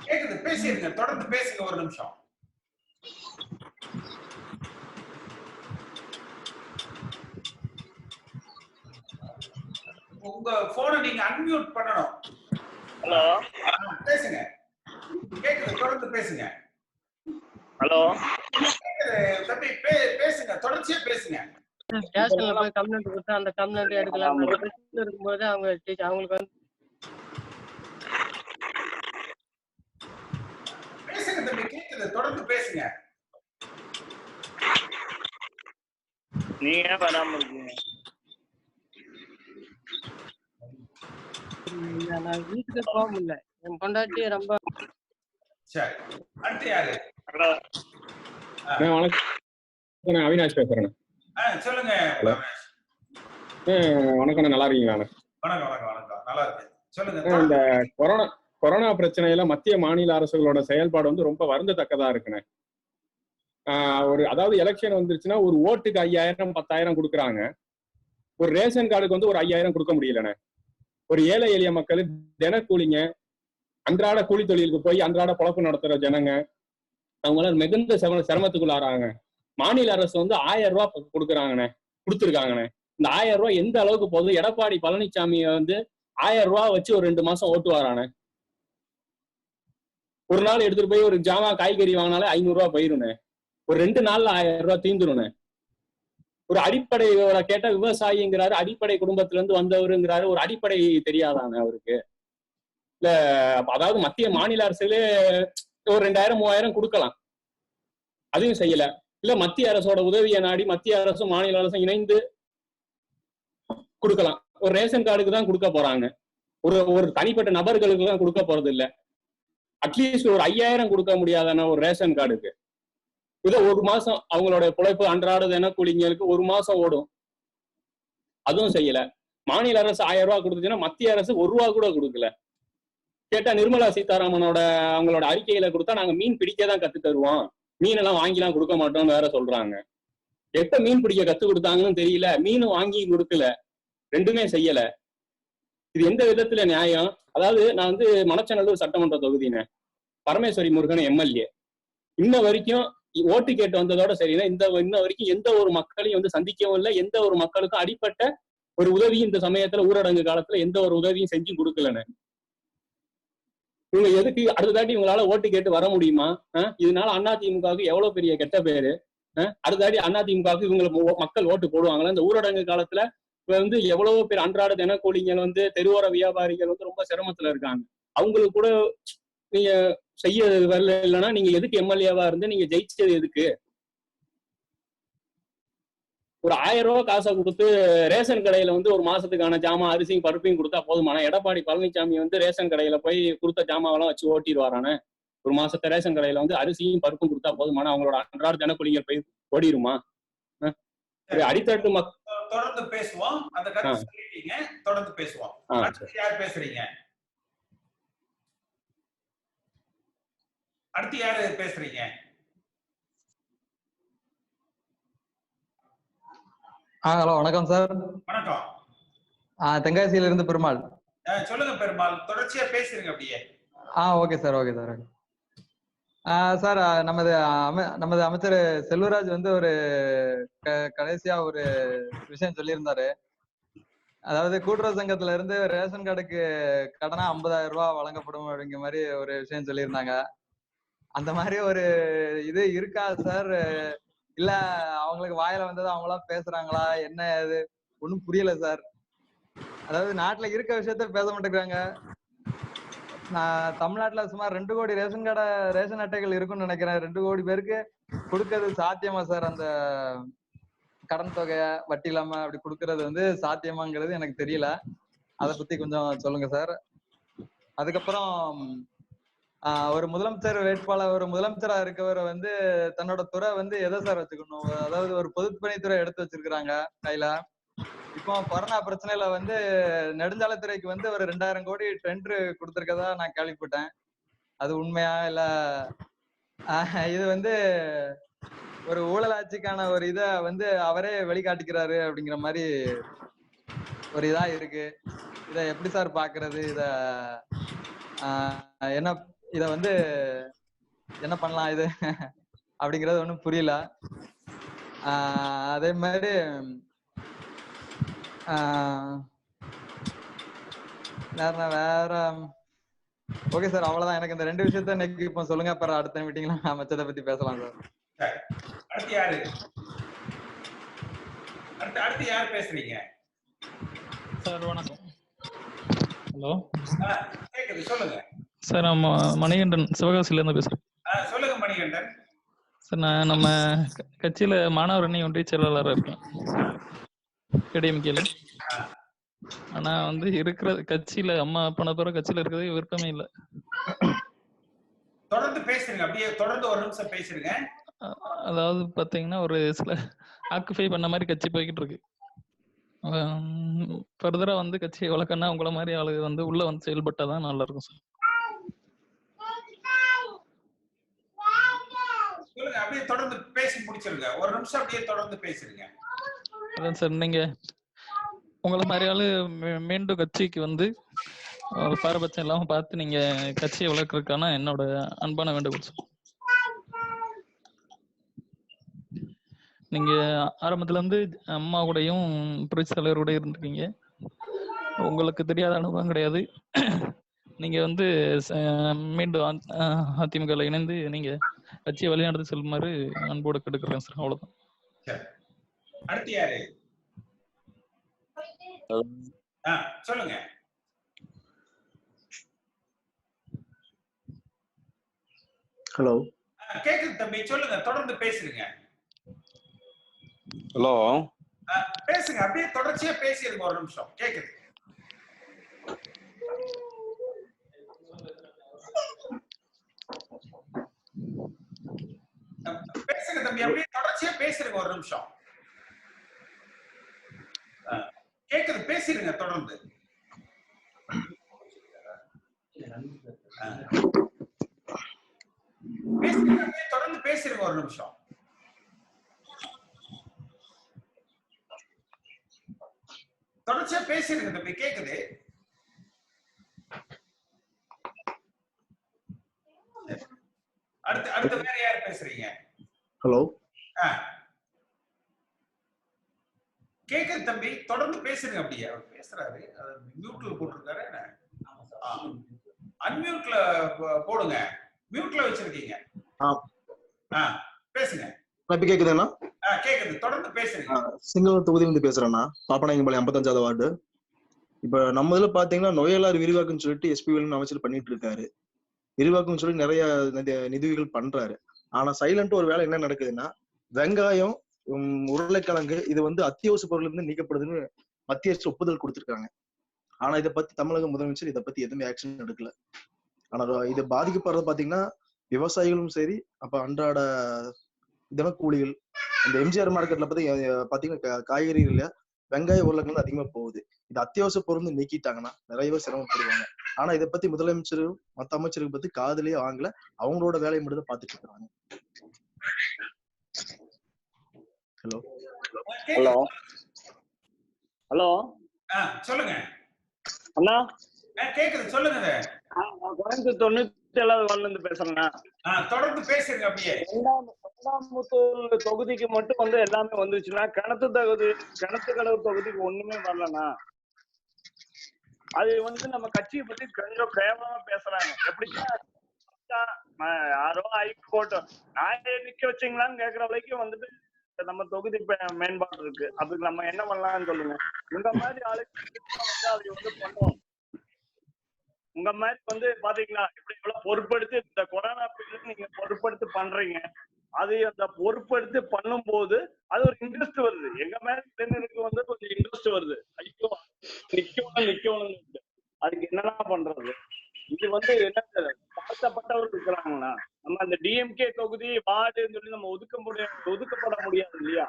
கேக்குது. பேசிருங்க, தொடர்ந்து பேசுங்க ஒரு நிமிஷம். உங்க போனை நீங்க அன்மியூட் பண்ணணும். ஹலோ, பேசுங்க. கேக்குது, தொடர்ந்து பேசுங்க. ஹலோ தம்பி பேசுங்க, தொடர்ச்சியா பேசுங்க. ஸ்டேஷன்ல போய் கம்ப்ளைண்ட் கொடுத்தா அந்த கம்ப்ளைண்ட் எடுக்கலாம். இருக்கும்போது அவங்களுக்கு வந்து பேசுங்க தம்பி, கேக்குது, தொடர்ந்து பேசுங்க. நீங்க வராம இருக்கீங்க. நான் வீட்டுக்கு போக முடியல. என் பொண்டாட்டி ரொம்ப. சரி, அடுத்து யாரு? ஹலோ வணக்கம், நான் அவினாஷ் பேசுறேன். சொல்லுங்க. வணக்கம், நல்லா இருக்கீங்களா? வணக்கம் வணக்கம் வணக்கம், நல்லா இருக்கேன். சொல்லுங்க. இந்த கொரோனா பிரச்சனையில மத்திய மாநில அரசுகளோட செயல்பாடு வந்து ரொம்ப வருந்தத்தக்கதா இருக்குண்ணே. அதாவது எலெக்ஷன் வந்துருச்சுன்னா ஒரு ஓட்டுக்கு 5000 10,000 கொடுக்குறாங்க. ஒரு ரேஷன் கார்டுக்கு வந்து ஒரு 5000 கொடுக்க முடியலண்ணே. ஒரு ஏழை எளிய மக்கள், தினக்கூலிங்க, அன்றாட கூலி தொழிலுக்கு போய் அன்றாட பொழப்பு நடத்துற ஜனங்க, அவங்களால மிகுந்த சிரமத்துக்குள்ளாராங்க. மாநில அரசு வந்து 1000 ரூபாய் கொடுத்துருக்காங்கண்ணே. இந்த 1000 ரூபாய் எந்த அளவுக்கு போகுது? எடப்பாடி பழனிசாமி வந்து 1000 ரூபாய் வச்சு ஒரு 2 மாசம் ஓட்டுவாரானே. ஒரு நாள் எடுத்துட்டு போய் ஒரு ஜாமா காய்கறி வாங்கினாலே 500 ரூபாய் போயிருண்ணே. ஒரு 2 நாள்ல 1000 ரூபாய் தீந்துருண்ணே. ஒரு அடிப்படை கேட்ட விவசாயிங்கிறாரு, அடிப்படை குடும்பத்துல இருந்து வந்தவருங்கிறாரு. ஒரு அடிப்படை தெரியாதானே அவருக்கு? இல்ல, அதாவது மத்திய மாநில அரசுலே ஒரு 2000 3000 கொடுக்கலாம், அதையும் செய்யல. இல்ல மத்திய அரசோட உதவியை நாடி மத்திய அரசும் மாநில அரசும் இணைந்து கொடுக்கலாம். ஒரு ரேஷன் கார்டுக்கு தான் கொடுக்க போறாங்க, ஒரு தனிப்பட்ட நபர்களுக்கு தான் கொடுக்க போறது இல்ல. அட்லீஸ்ட் ஒரு 5000 கொடுக்க முடியாதானே ஒரு ரேஷன் கார்டுக்கு? இதை ஒரு மாசம் அவங்களோட பிழைப்பு அன்றாட தினக்கூலிங்களுக்கு ஒரு மாசம் ஓடும், அதுவும் செய்யல. மாநில அரசு 1000 ரூபாய் கொடுத்துச்சுன்னா மத்திய அரசு 1 ரூபா கூட கொடுக்கல. கேட்டா நிர்மலா சீதாராமனோட அவங்களோட அறிக்கையில கொடுத்தா நாங்க மீன் பிடிக்க தான் கத்து தருவோம், மீன் எல்லாம் வாங்கிலாம் கொடுக்க மாட்டோம்னு வேற சொல்றாங்க. எப்ப மீன் பிடிக்க கத்து கொடுத்தாங்கன்னு தெரியல, மீனும் வாங்கி கொடுக்கல, ரெண்டுமே செய்யல. இது எந்த விதத்துல நியாயம்? அதாவது நான் வந்து மணச்சநல்லூர் சட்டமன்ற தொகுதினே, பரமேஸ்வரி முருகன் எம்எல்ஏ. இன்ன வரைக்கும் ஓட்டு கேட்டு வந்ததோட சரினா இன்ன வரைக்கும் எந்த ஒரு மக்களையும் வந்து சந்திக்கவும் இல்லை, எந்த ஒரு மக்களுக்கும் அடிப்பட்ட ஒரு உதவியும் இந்த சமயத்துல ஊரடங்கு காலத்துல எந்த ஒரு உதவியும் செஞ்சு கொடுக்கலன்னு. இவங்க எதுக்கு அடுத்த தாட்டி இவங்களால ஓட்டு கேட்டு வர முடியுமா? இதனால அதிமுகவுக்கு எவ்வளவு பெரிய கெட்ட பேரு. அடுத்த தாட்டி அதிமுகவுக்கு இவங்க மக்கள் ஓட்டு போடுவாங்களா? இந்த ஊரடங்கு காலத்துல வந்து எவ்வளவோ பேர் அன்றாட தினக்கூலிகள் வந்து தெருவோர வியாபாரிகள் வந்து ரொம்ப சிரமத்துல இருக்காங்க. அவங்களுக்கு கூட நீங்க செய்ய வரல, இல்லைன்னா நீங்க எதுக்கு எம்எல்ஏவா இருந்து நீங்க ஜெயிச்சது எதுக்கு? ஒரு 1000 ரூபாய் காசை கொடுத்து ரேஷன் கடையில வந்து ஒரு மாசத்துக்கான ஜாமான் அரிசியும் பருப்பையும் கொடுத்தா போதுமான? எடப்பாடி பழனிசாமி வந்து ரேஷன் கடையில போய் கொடுத்த ஜாமாவெல்லாம் வச்சு ஓட்டிடுவாரானே? ஒரு மாசத்தை ரேஷன் கடையில வந்து அரிசியும் பருப்பும் கொடுத்தா போதுமான? அவங்களோட அன்றாட தினக்கூலிகள் போய் ஓடிடுமா? அடித்தட்டு தொடர்ந்து பேசுவோம். அந்த கருத்து சொல்லிட்டீங்க, தொடர்ந்து பேசுவோம். யார் பேசுறீங்க? அடுத்து யாரு பேசுறீங்க? ஹலோ, வணக்கம் சார். வணக்கம். தென்காசியில இருந்து பெருமாள். சொல்லுங்க பெருமாள், தொடர்ச்சியா பேசுறீங்க அப்படியே. Okay sir, okay sir. Sir, நமது அமைச்சர் செல்வராஜ் வந்து ஒரு கடைசியா ஒரு விஷயம் சொல்லியிருந்தாரு. அதாவது கூட்டுறவு சங்கத்துல இருந்து ரேஷன் கார்டுக்கு கடனா 50,000 ரூபாய் வழங்கப்படும் அப்படிங்கிற மாதிரி ஒரு விஷயம் சொல்லியிருந்தாங்க. அந்த மாதிரி ஒரு இது இருக்கா சார்? இல்ல அவங்களுக்கு வாயில வந்தது அவங்களா பேசுறாங்களா? என்ன இது ஒண்ணும் புரியல சார். அதாவது நாட்டுல இருக்க விஷயத்த பேச மாட்டேங்கிறாங்க. நான் தமிழ்நாட்டுல சுமார் 2 கோடி ரேஷன் அட்டைகள் இருக்குன்னு நினைக்கிறேன். 2 கோடி பேருக்கு கொடுக்கறது சாத்தியமா சார்? அந்த கடன் தொகைய வட்டி இல்லாம அப்படி கொடுக்கறது வந்து சாத்தியமாங்கிறது எனக்கு தெரியல. அதை பத்தி கொஞ்சம் சொல்லுங்க சார். அதுக்கப்புறம் ஒரு முதலமைச்சர் வேட்பாளர், ஒரு முதலமைச்சரா இருக்கவரை வந்து தன்னோட துறை வந்து எதை சார் வச்சுக்கணும்? அதாவது ஒரு பொதுப்பணித்துறை எடுத்து வச்சிருக்கிறாங்க கையில. இப்போ கொரோனா பிரச்சனையில வந்து நெடுஞ்சாலைத்துறைக்கு வந்து ஒரு 2000 கோடி டெண்டர் கொடுத்திருக்கதா நான் கேள்விப்பட்டேன். அது உண்மையா இல்ல இது வந்து ஒரு ஊழல் ஆட்சிக்கான ஒரு இத வந்து அவரே வெளிக்காட்டிக்கிறாரு அப்படிங்கிற மாதிரி ஒரு இதா இருக்கு. இத எப்படி சார் பாக்குறது? என்ன இத வந்து என்ன பண்ணலாம் இது அப்படிங்கறது ஒண்ணும் புரியல. அதே மாதிரி வேற ஓகே சார், அவ்வளவுதான். எனக்கு இந்த 2 விஷயத்த இன்னைக்கு இப்போ சொல்லுங்க, அப்புறம் அடுத்த மீட்டிங்ல மச்சத்தை பத்தி பேசலாம் சார். அடுத்து யார் பேசுறீங்க? சார் வணக்கம். ஹலோ, கேக்குது, சொல்லுங்க சார். நம்ம மணிகண்டன் சிவகாசில இருந்து பேசுறேன். சொல்லுங்க மணிகண்டன். சார், நான் நம்ம கட்சியில மாணவர் அணி ஒன்றிய செயலாளராக இருக்கேன், ஏடிஎம்கேல. ஆனா வந்து இருக்கிற கட்சியில அம்மா அப்பனை தவிர கட்சியில இருக்கிறது விருப்பமே இல்லை. தொடர்ந்து பேசுறீங்க, அப்படியே தொடர்ந்து ஒரு நிமிஷம் பேசுறீங்க. அதாவது பாத்தீங்கன்னா ஒரு சில ஆக்குபை பண்ண மாதிரி கட்சி போய்கிட்டு இருக்கு. ஃபர்தரா வந்து கட்சியை வளர்க்கணும்னா உங்களை மாதிரி ஆளு வந்து உள்ள வந்து செயல்பட்டாதான் நல்லா இருக்கும் சார். சொல்லுங்க, அப்படியே தொடர்ந்து பேசி முடிச்சிருங்க. ஒரு நிமிஷம் அப்படியே தொடர்ந்து பேசுறீங்க. அதான் சார், நீங்க உங்களை மாதிரி ஆளு மீண்டும் கட்சிக்கு வந்து பாரபட்சம் இல்லாம பார்த்து நீங்க கட்சியை வளர்க்கறதுக்கான என்னோட அன்பான வேண்டுகோள் சார். நீங்க ஆரம்பத்துல இருந்து அம்மா கூடயும் புரட்சி தலைவர் கூட இருந்திருக்கீங்க. உங்களுக்கு தெரியாத அனுபவம் கிடையாது. நீங்க வந்து மீண்டும் அதிமுக இணைந்து நீங்க கட்சியை வழிநடத்தி செல்லுமாறு அன்போடு கெடுக்கிறேன் சார். அவ்வளவுதான். அடுத்து யாரு? சொல்லுங்க. ஹலோ, கேக்குது தம்பி, சொல்லுங்க, தொடர்ந்து பேசுறீங்க. ஹலோ, பேசுங்க, அப்படியே தொடர்ச்சியா பேசிருங்க. ஒரு நிமிஷம் கேக்குது. பேசுங்க தம்பி, அப்படியே தொடர்ச்சியா பேசுறீங்க. ஒரு நிமிஷம் கேக்குது, பேசிருங்க தொடர்ந்து. தொடர்ந்து பேசிருங்க. ஒரு நிமிஷம் தொடர்ச்சியா பேசிருங்க தம்பி, கேக்குது. அடுத்து வேற யார் பேசுறீங்க? ஹலோ, கேக்குது தம்பி, தொடர்ந்து பேசுறீங்க. அப்படியே அவர் பேசுறாரு, மியூட்ல போட்டிருக்காரு. அன்மியூட்ல போடுங்க, மியூட்ல வச்சிருக்கீங்க. பேசுங்க. இப்ப கேக்குதுண்ணா? கேக்குது, தொடர்ந்து பேசுறீங்க. சிங்கள தொகுதியிலிருந்து பேசுறேன்னா, பாப்பநாயக்கம்பாளையம் 55வது வார்டு. இப்ப நம்ம இதுல பாத்தீங்கன்னா நோயலார் விரிவாக்குன்னு சொல்லிட்டு எஸ்பிஎல் அமைச்சர் பண்ணிட்டு இருக்காரு. விரிவாக்குன்னு சொல்லி நிறைய நிதிகள் பண்றாரு. ஆனா சைலண்ட் ஒரு வேலை என்ன நடக்குதுன்னா, வெங்காயம், உருளைக்கிழங்கு இது வந்து அத்தியாவசிய பொருள் இருந்து நீக்கப்படுதுன்னு மத்திய அரசு ஒப்புதல் கொடுத்திருக்காங்க. ஆனா இதை பத்தி தமிழக முதலமைச்சர் இதை பத்தி எதுவுமே ஆக்ஷன் எடுக்கல. ஆனா இது பாதிக்கப்படுறது பாத்தீங்கன்னா விவசாயிகளும் சரி, அப்ப அன்றாட தினக்கூலிகள். இந்த எம்ஜிஆர் மார்க்கெட்ல பத்தி பாத்தீங்கன்னா காய்கறிகள்ல வெங்காய உருளைக்கிழங்கு அதிகமா போகுது. இது அத்தியாவசிய பொருள் நீக்கிட்டாங்கன்னா நிறைய பேர் சிரமப்படுவாங்க. ஆனா இதை பத்தி முதலமைச்சரும் மத்த அமைச்சருக்கு பத்தி காதுலயே வாங்கல. அவங்களோட வேலையை மட்டும் தான் பாத்துட்டு இருக்காங்க. ஹலோ ஹலோ ஹலோ சொல்லுங்க அண்ணா. கேக்குது, சொல்லுங்க. கோயம்புத்தூர் 97வது வார்டுல இருந்து பேசுறேன்னா. தொடர்ந்து பேசுங்க. அப்படியே இரண்டாம் தொகுதிக்கு மட்டும் வந்து எல்லாமே வந்துச்சுன்னா கிணத்து கடவு தொகுதிக்கு ஒண்ணுமே வரலண்ணா. அது வந்து நம்ம கட்சியை பத்தி கொஞ்சம் கேவலமா பேசுறாங்க. எப்படின்னா யாரோ ஹைகோர்ட் நான் நிக்க வச்சீங்களான்னு கேக்குற வரைக்கும் வந்துட்டு நம்ம தொகுதி மேம்பாடு இருக்கு. அதுக்கு நம்ம என்ன பண்ணலாம்னு சொல்லுங்க. இந்த மாதிரி ஆளுக்கு வந்து அதை வந்து பண்ணுவோம். உங்க மாதிரி வந்து பாத்தீங்களா இப்படி இவ்வளவு பொறுப்பெடுத்து இந்த கொரோனா பீரியட் நீங்க பொறுப்பெடுத்து பண்றீங்க. அது அந்த பொறுப்பெடுத்து பண்ணும் போது அது ஒரு இன்ட்ரெஸ்ட் வருது. எங்க மேல இளைஞருக்கு வந்து கொஞ்சம் இன்ட்ரெஸ்ட் வருது. ஐயோ நிக்கணும் அதுக்கு என்னன்னா பண்றது. இது வந்து என்ன தாழ்த்தப்பட்டவர் இருக்கிறாங்களா? நம்ம அந்த டிஎம்கே தொகுதி வார்டுன்னு சொல்லி நம்ம ஒதுக்கப்பட முடியாது இல்லையா?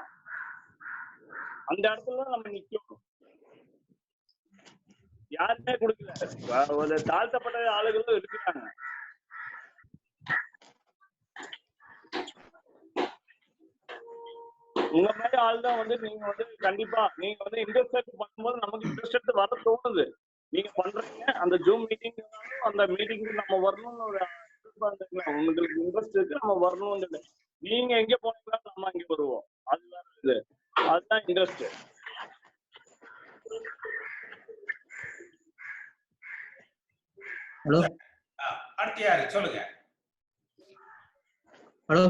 அந்த இடத்துல நம்ம நிக்கணும். யாருமே கொடுக்கல. ஒரு தாழ்த்தப்பட்ட ஆளுகளும் இருக்கிறாங்க. உங்க மாதிரி ஆள் தான் வந்து நீங்க வந்து கண்டிப்பா நீங்க வந்து இன்ட்ரெஸ்ட் பண்ணும்போது நமக்கு இன்ட்ரெஸ்ட் வர தோணுது. நீங்க பண்றீங்க அந்த ஜூம் மீட்டிங், அந்த மீட்டிங்க்கு நம்ம வரணும்னு ஒரு உங்களுக்கு இன்ட்ரெஸ்ட் இருக்கு, நம்ம வரணும்னு. நீங்க எங்க போனீங்களா நம்ம இங்க வருவோம். அதுதான் இது, அதுதான் இன்ட்ரெஸ்ட். ஹலோ, அடுத்து யாரு? சொல்லுங்க. ஹலோ,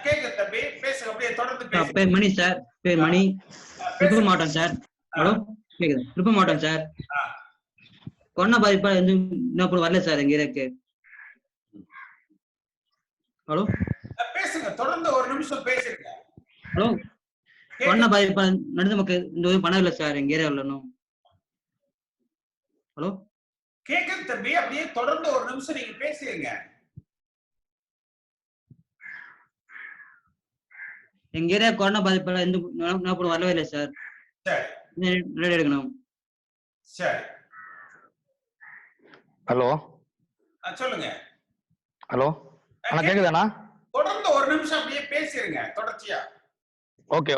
கேக்குது தம்பி, பேசுங்க. அப்படியே தொடர்ந்து பேசுங்க. பேர் மணி சார். பேர் மணி, திருப்பூர் மாவட்டம் சார். ஹலோ, கேக்குது? திருப்பூர் மாவட்டம் சார். கொரோனா பாதிப்பா இன்னும் வரல சார் எங்க ஏரியாக்கு. ஹலோ, பேசுங்க, தொடர்ந்து ஒரு நிமிஷம் பேசுங்க. ஹலோ, கொரோனா பாதிப்பா நடந்து மக்கள் இந்த பணம் இல்லை சார் எங்க ஏரியாவில். இன்னும் ஹலோ கேக்குது தம்பி, அப்படியே தொடர்ந்து ஒரு நிமிஷம் நீங்க பேசிடுங்க. எங்க ஏரியா கொரோனா பாதிப்பால எந்த நோப்படும் வரவே இல்லை சார். சரி எடுக்கணும். சரி ஹலோ சொல்லுங்க. ஹலோ அண்ணா கேக்குதாண்ணா? தொடர்ந்து ஒரு நிமிஷம் அப்படியே பேசிடுங்க தொடர்ச்சியா. ஓகே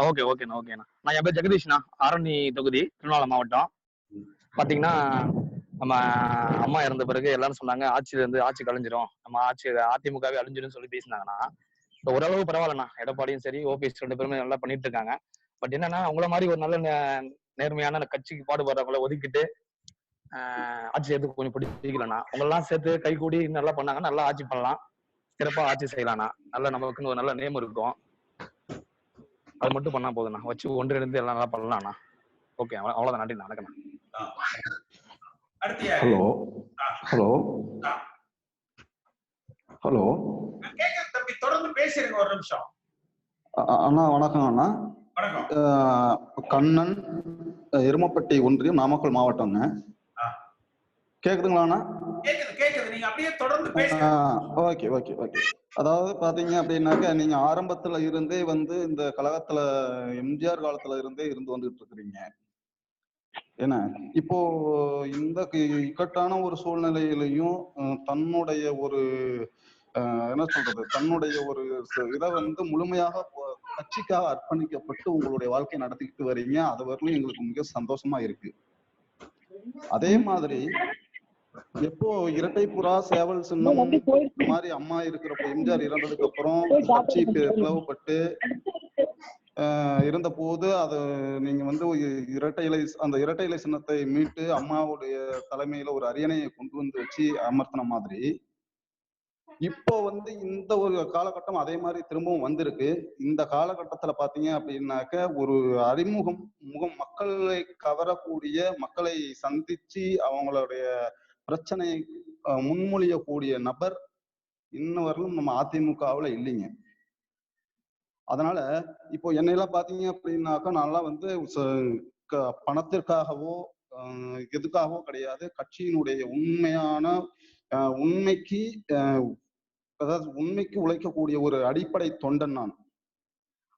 ஓகே ஓகேண்ணா ஓகேண்ணா. நான் என் பேர் ஜெகதீஷ்ண்ணா, ஆரணி தொகுதி, திருவண்ணாமலை மாவட்டம். பாத்தீங்கன்னா நம்ம அம்மா இறந்த பிறகு எல்லாரும் சொன்னாங்க ஆட்சி கழிஞ்சிரும், நம்ம ஆட்சி அதிமுகவே அழிஞ்சிரும் சொல்லி பேசினாங்கன்னா ஓரளவு பரவாயில்லண்ணா. எடப்பாடியும் சரி ஓபிஎஸ் 2 பேருமே நல்லா பண்ணிட்டு இருக்காங்க. பட் என்னன்னா உங்களை மாதிரி ஒரு நல்ல நேர்மையான கட்சிக்கு பாடுபடுறவங்களை ஒதுக்கிட்டு ஆட்சி சேர்த்து கொஞ்சம் பிடிக்கலண்ணா. உங்களெல்லாம் சேர்த்து கை கூடி நல்லா பண்ணாங்கன்னா நல்லா ஆட்சி பண்ணலாம், சிறப்பா ஆட்சி செய்யலாம்ண்ணா. நல்லா நமக்குன்னு ஒரு நல்ல நேம் இருக்கும். அது மட்டும் பண்ணா போதுண்ணா. வச்சு ஒன்றிணைந்து எல்லாம் நல்லா பண்ணலாம்ண்ணா. ஓகே அவ்வளவுதான். நன்றி நடக்கண்ணா. ஹலோ ஹலோ ஹலோ கேக்குது தம்பி, தொடர்ந்து பேசிடுங்க ஒரு நிமிஷம். அண்ணா வணக்கம் அண்ணா. வணக்கம். கண்ணன், எருமப்பட்டி ஒன்றியம், நாமக்கல் மாவட்டங்க. கேக்குதுங்களா அண்ணா? கேக்குது நீங்க அப்படியே தொடர்ந்து பேசுங்க. Okay okay okay. அதாவது பாத்தீங்க அப்படின்னாக்க நீங்க ஆரம்பத்துல இருந்தே வந்து இந்த கழகத்துல எம்ஜிஆர் காலத்துல இருந்தே வந்துட்டு இருக்கிறீங்க. ஏன்னா இப்போ இந்த இக்கட்டான ஒரு சூழ்நிலையிலையும் தன்னுடைய ஒரு என்ன சொல்றது, தன்னுடைய ஒரு இதை வந்து முழுமையாக கட்சிக்காக அர்ப்பணிக்கப்பட்டு உங்களுடைய வாழ்க்கையை நடத்திக்கிட்டு வரீங்க. அது வரலும் எங்களுக்கு மிக சந்தோஷமா இருக்கு. அதே மாதிரி எப்போ இரட்டை புறா சேவல் சின்னம் மாதிரி அம்மா இருக்கிறப்ப எம்ஜிஆர் இறந்ததுக்கு அப்புறம் கட்சி பிளவுபட்டு இருந்த போது அது நீங்க வந்து அந்த இரட்டை இலை சின்னத்தை மீட்டு அம்மாவுடைய தலைமையில ஒரு அரியணையை கொண்டு வந்து வச்சு அமர்த்தின மாதிரி இப்போ வந்து இந்த ஒரு காலகட்டம் அதே மாதிரி திரும்பவும் வந்திருக்கு. இந்த காலகட்டத்துல பாத்தீங்க அப்படின்னாக்க ஒரு முகம் மக்களை கவரக்கூடிய, மக்களை சந்திச்சு அவங்களுடைய பிரச்சனையை முன்மொழியக்கூடிய நபர் இன்னும் வரலும் நம்ம அதிமுகவுல இல்லைங்க. அதனால இப்போ என்னையெல்லாம் பாத்தீங்க அப்படின்னாக்கா நான்லாம் வந்து பணத்திற்காகவோ எதுக்காகவோ கிடையாது, கட்சியினுடைய உண்மைக்கு அதாவது உண்மைக்கு உழைக்கக்கூடிய ஒரு அடிப்படை தொண்டன் நான்.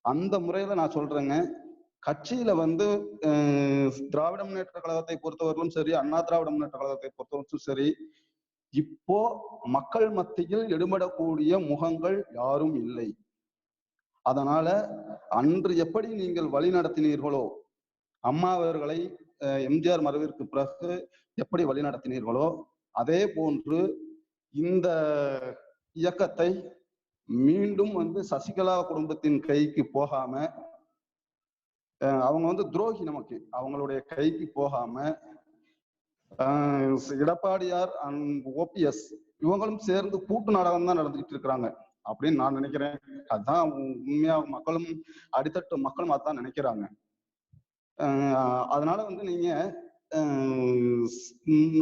அந்த முறையில நான் சொல்றேங்க, கட்சியில வந்து திராவிட முன்னேற்ற கழகத்தை பொறுத்தவரையிலும் சரி, அண்ணா திராவிட முன்னேற்ற கழகத்தை பொறுத்தவரைக்கும் சரி, இப்போ மக்கள் மத்தியில் எடுபடக்கூடிய முகங்கள் யாரும் இல்லை. அதனால அன்று எப்படி நீங்கள் வழி நடத்தினீர்களோ, அம்மா அவர்களை எம்ஜிஆர் மறைவிற்கு பிறகு எப்படி வழி நடத்தினீர்களோ, அதே போன்று இந்த இயக்கத்தை மீண்டும் வந்து சசிகலா குடும்பத்தின் கைக்கு போகாம, அவங்க வந்து துரோகி, நமக்கு அவங்களுடைய கைக்கு போகாம எடப்பாடியார் ஓபிஎஸ் இவங்களும் சேர்ந்து கூட்டு நாடகம் தான் நடந்துகிட்டு இருக்கிறாங்க அப்படின்னு நான் நினைக்கிறேன். அதுதான் உண்மையா மக்களும் அடித்தட்டு மக்களும் அதான் நினைக்கிறாங்க. அதனால வந்து நீங்க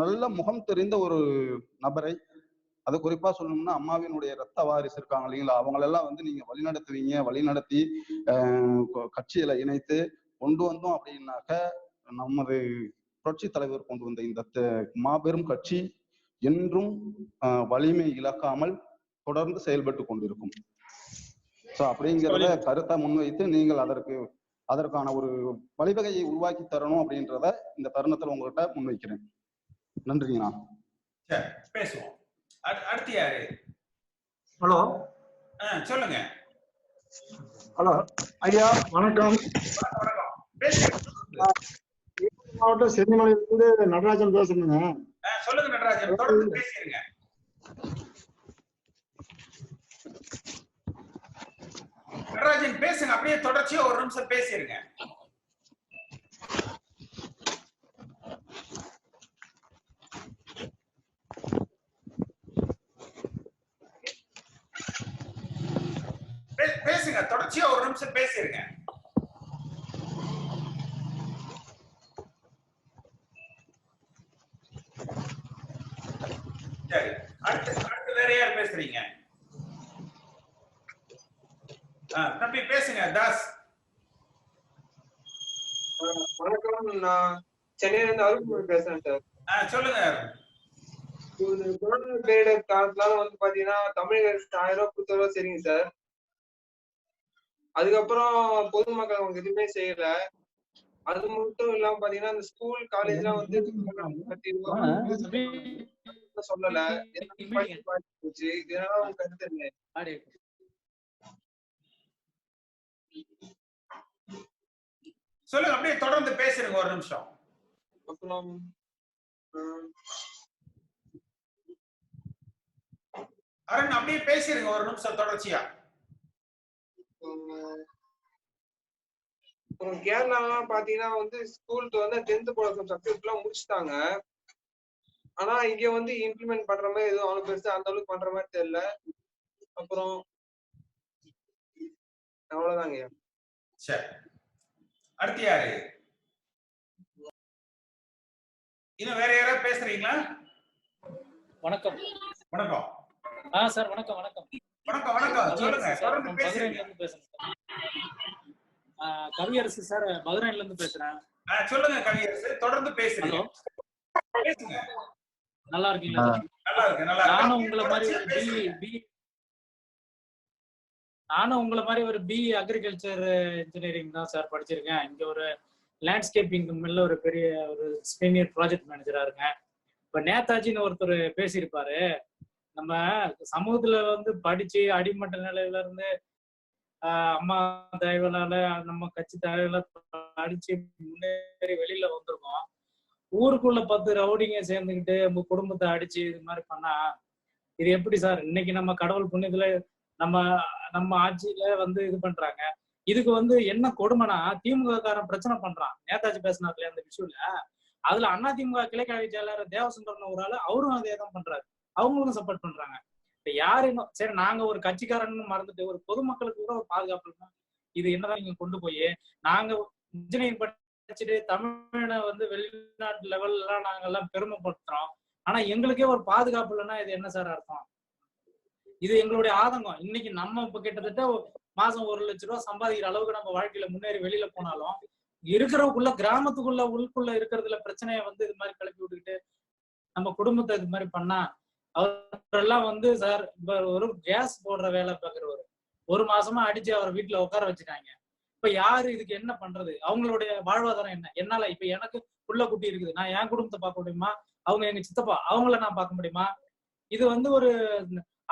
நல்ல முகம் தெரிந்த ஒரு நபரை, அது குறிப்பா சொல்லணும்னா அம்மாவினுடைய ரத்த வாரிசு இருக்காங்க இல்லைங்களா, அவங்களெல்லாம் வந்து நீங்க வழிநடத்தி கட்சியில இணைத்து கொண்டு வந்தோம் அப்படின்னாக்க நமது புரட்சி தலைவர் கொண்டு வந்த இந்த மாபெரும் கட்சி என்றும் வலிமை இழக்காமல் தொடர்ந்து செயல்பட்டு கொண்டிருக்கும். சோ அப்படிங்கிறத கருத்தை முன்வைத்து நீங்கள் அதற்கான ஒரு வழிவகையை உருவாக்கி தரணும் அப்படின்றத இந்த தருணத்துல உங்கள்கிட்ட முன்வைக்கிறேன். நன்றிங்கண்ணா. பேசுவோம். அடுத்து யாரு? ஹலோ சொல்லுங்க. ஹலோ ஐயா வணக்கம். மாவட்டம் சென்னிமலையிலிருந்து நடராஜன் பேசுறேங்க. சொல்லுங்க நடராஜன், தொடர்ந்து பேசுங்க. நடராஜன் பேசுங்க, அப்படியே தொடர்ச்சியா ஒரு நிமிஷம் பேசிருங்க. பேசுங்க, தொடர்ச்சியா ஒரு நிமிஷம் பேசிருங்க. சரி, அடுத்து வேற யார் பேசுறீங்க? தம்பி பேசுங்க. தாஸ் வணக்கம். நான் சென்னையில இருந்து அருள்மொழி பேசுறேன் சார். சொல்லுங்க. இந்த கொரோனா பீரியட் காலத்துல வந்து பாத்தீங்கன்னா தமிழக அரசு 1000 ரூபாய் கொடுத்தவரை சரிங்க சார். அதுக்கப்புறம் பொதுமக்கள் அவங்க எதுவுமே செய்யல. அது மட்டும் இல்லாம பாத்தீங்கன்னா இந்த ஸ்கூல் காலேஜ்லாம் வந்து சொல்லல. போச்சு. இதனால அவங்க கருத்து என்ன? சொல்லுங்க, அப்படியே தொடர்ந்து பேசுறீங்க ஒரு நிமிஷம். அப்புறம் அருண் அப்படியே பேசுறீங்க ஒரு நிமிஷம் தொடர்ச்சியா. அப்புறம் கேரளாலாம் பாத்தீங்கன்னா வந்து ஸ்கூலுக்கு வந்து 10th போர்டு சப்ஜெக்ட் எல்லாம் முடிச்சுட்டாங்க. ஆனா இங்க வந்து இம்ப்ளிமெண்ட் பண்ற மாதிரி எதுவும் அவ்வளவு பெருசா அந்த அளவுக்கு பண்ற மாதிரி தெரியல. அப்புறம் அவ்வளவுதாங்க. சரி, அடுத்து யாரு? இன்னும் வேற யாராவது பேசுறீங்களா? வணக்கம். வணக்கம். சார் வணக்கம் வணக்கம் வணக்கம் வணக்கம். சொல்லுங்க, தொடர்ந்து பேசுறீங்க. பஹ்ரைன்ல இருந்து பேசுறேன். கவியரசு சார், பஹ்ரைன்ல இருந்து பேசுறேன். சொல்லுங்க கவியரசு, தொடர்ந்து பேசுறீங்க. பேசுங்க. நல்லா இருக்கீங்களா? நல்லா இருக்கு, நல்லா இருக்கு. நானும் உங்களை மாதிரி ஒரு பி அக்ரிகல்ச்சர் இன்ஜினியரிங் தான் சார் படிச்சிருக்கேன். இங்க ஒரு லேண்ட்ஸ்கேப்பிங் மில்ல ஒரு பெரிய ஒரு சீனியர் ப்ராஜெக்ட் மேனேஜரா இருக்கேன். இப்ப நேதாஜின்னு ஒருத்தர் பேசியிருப்பாரு, நம்ம சமூகத்துல வந்து படிச்சு அடிமட்ட நிலையில இருந்து அம்மா தயவுனால நம்ம கட்சி தயவுல படிச்சு முன்னேறி வெளியில வந்திருக்கோம். ஊருக்குள்ள 10 ரவுடிங்க சேர்ந்துக்கிட்டு உங்க குடும்பத்தை அடிச்சு இது மாதிரி பண்ணா இது எப்படி சார்? இன்னைக்கு நம்ம கடவுள் புண்ணியத்துல நம்ம ஆட்சியில வந்து இது பண்றாங்க. இதுக்கு வந்து என்ன கொடுமைனா, திமுக காரன் பிரச்சனை பண்றான். நேதாஜி பேசினார்ல அந்த விஷயம்ல, அதுல அதிமுக கிளைக்கழக செயலாளர் தேவசுந்தரன் ஒரு ஆளு, அவரும் அதே தான் பண்றாரு. அவங்களுக்கும் சப்போர்ட் பண்றாங்க. இப்ப யாரு சரி, நாங்க ஒரு கட்சிக்காரன்னு மறந்துட்டு ஒரு பொதுமக்களுக்கு கூட ஒரு பாதுகாப்பு இருக்கும். இது என்னதான் நீங்க கொண்டு போய் நாங்க இன்ஜினியரிங் படிச்சுட்டு தமிழனை வந்து வெளிநாட்டு லெவல்ல எல்லாம் நாங்க எல்லாம் பெருமைப்படுத்துறோம். ஆனா எங்களுக்கே ஒரு பாதுகாப்பு இல்லைன்னா இது என்ன சார் அர்த்தம்? இது எங்களுடைய ஆதங்கம். இன்னைக்கு நம்ம இப்ப கிட்டத்தட்ட மாசம் 1 லட்சம் ரூபாய் சம்பாதிக்கிற அளவுக்கு நம்ம வாழ்க்கையில முன்னேறி வெளியில போனாலும் இருக்கிறவக்குள்ள கிராமத்துக்குள்ள உள்ளுக்குள்ள இருக்கிறதுல பிரச்சனையை வந்து இது மாதிரி கிளப்பி விட்டுக்கிட்டு நம்ம குடும்பத்தை இது மாதிரி பண்ணா அவரெல்லாம் வந்து சார் இப்ப ஒரு கேஸ் போடுற வேலை பார்க்குறவரு 1 மாசமா அடிச்சு அவரை வீட்டுல உட்கார வச்சுட்டாங்க. இப்ப யாரு இதுக்கு என்ன பண்றது? அவங்களுடைய வாழ்வாதாரம் என்ன? என்னால இப்ப எனக்கு புள்ள குட்டி இருக்குது, நான் என் குடும்பத்தை பார்க்க முடியுமா? அவங்க எங்க சித்தப்பா, அவங்கள நான் பார்க்க முடியுமா? இது வந்து ஒரு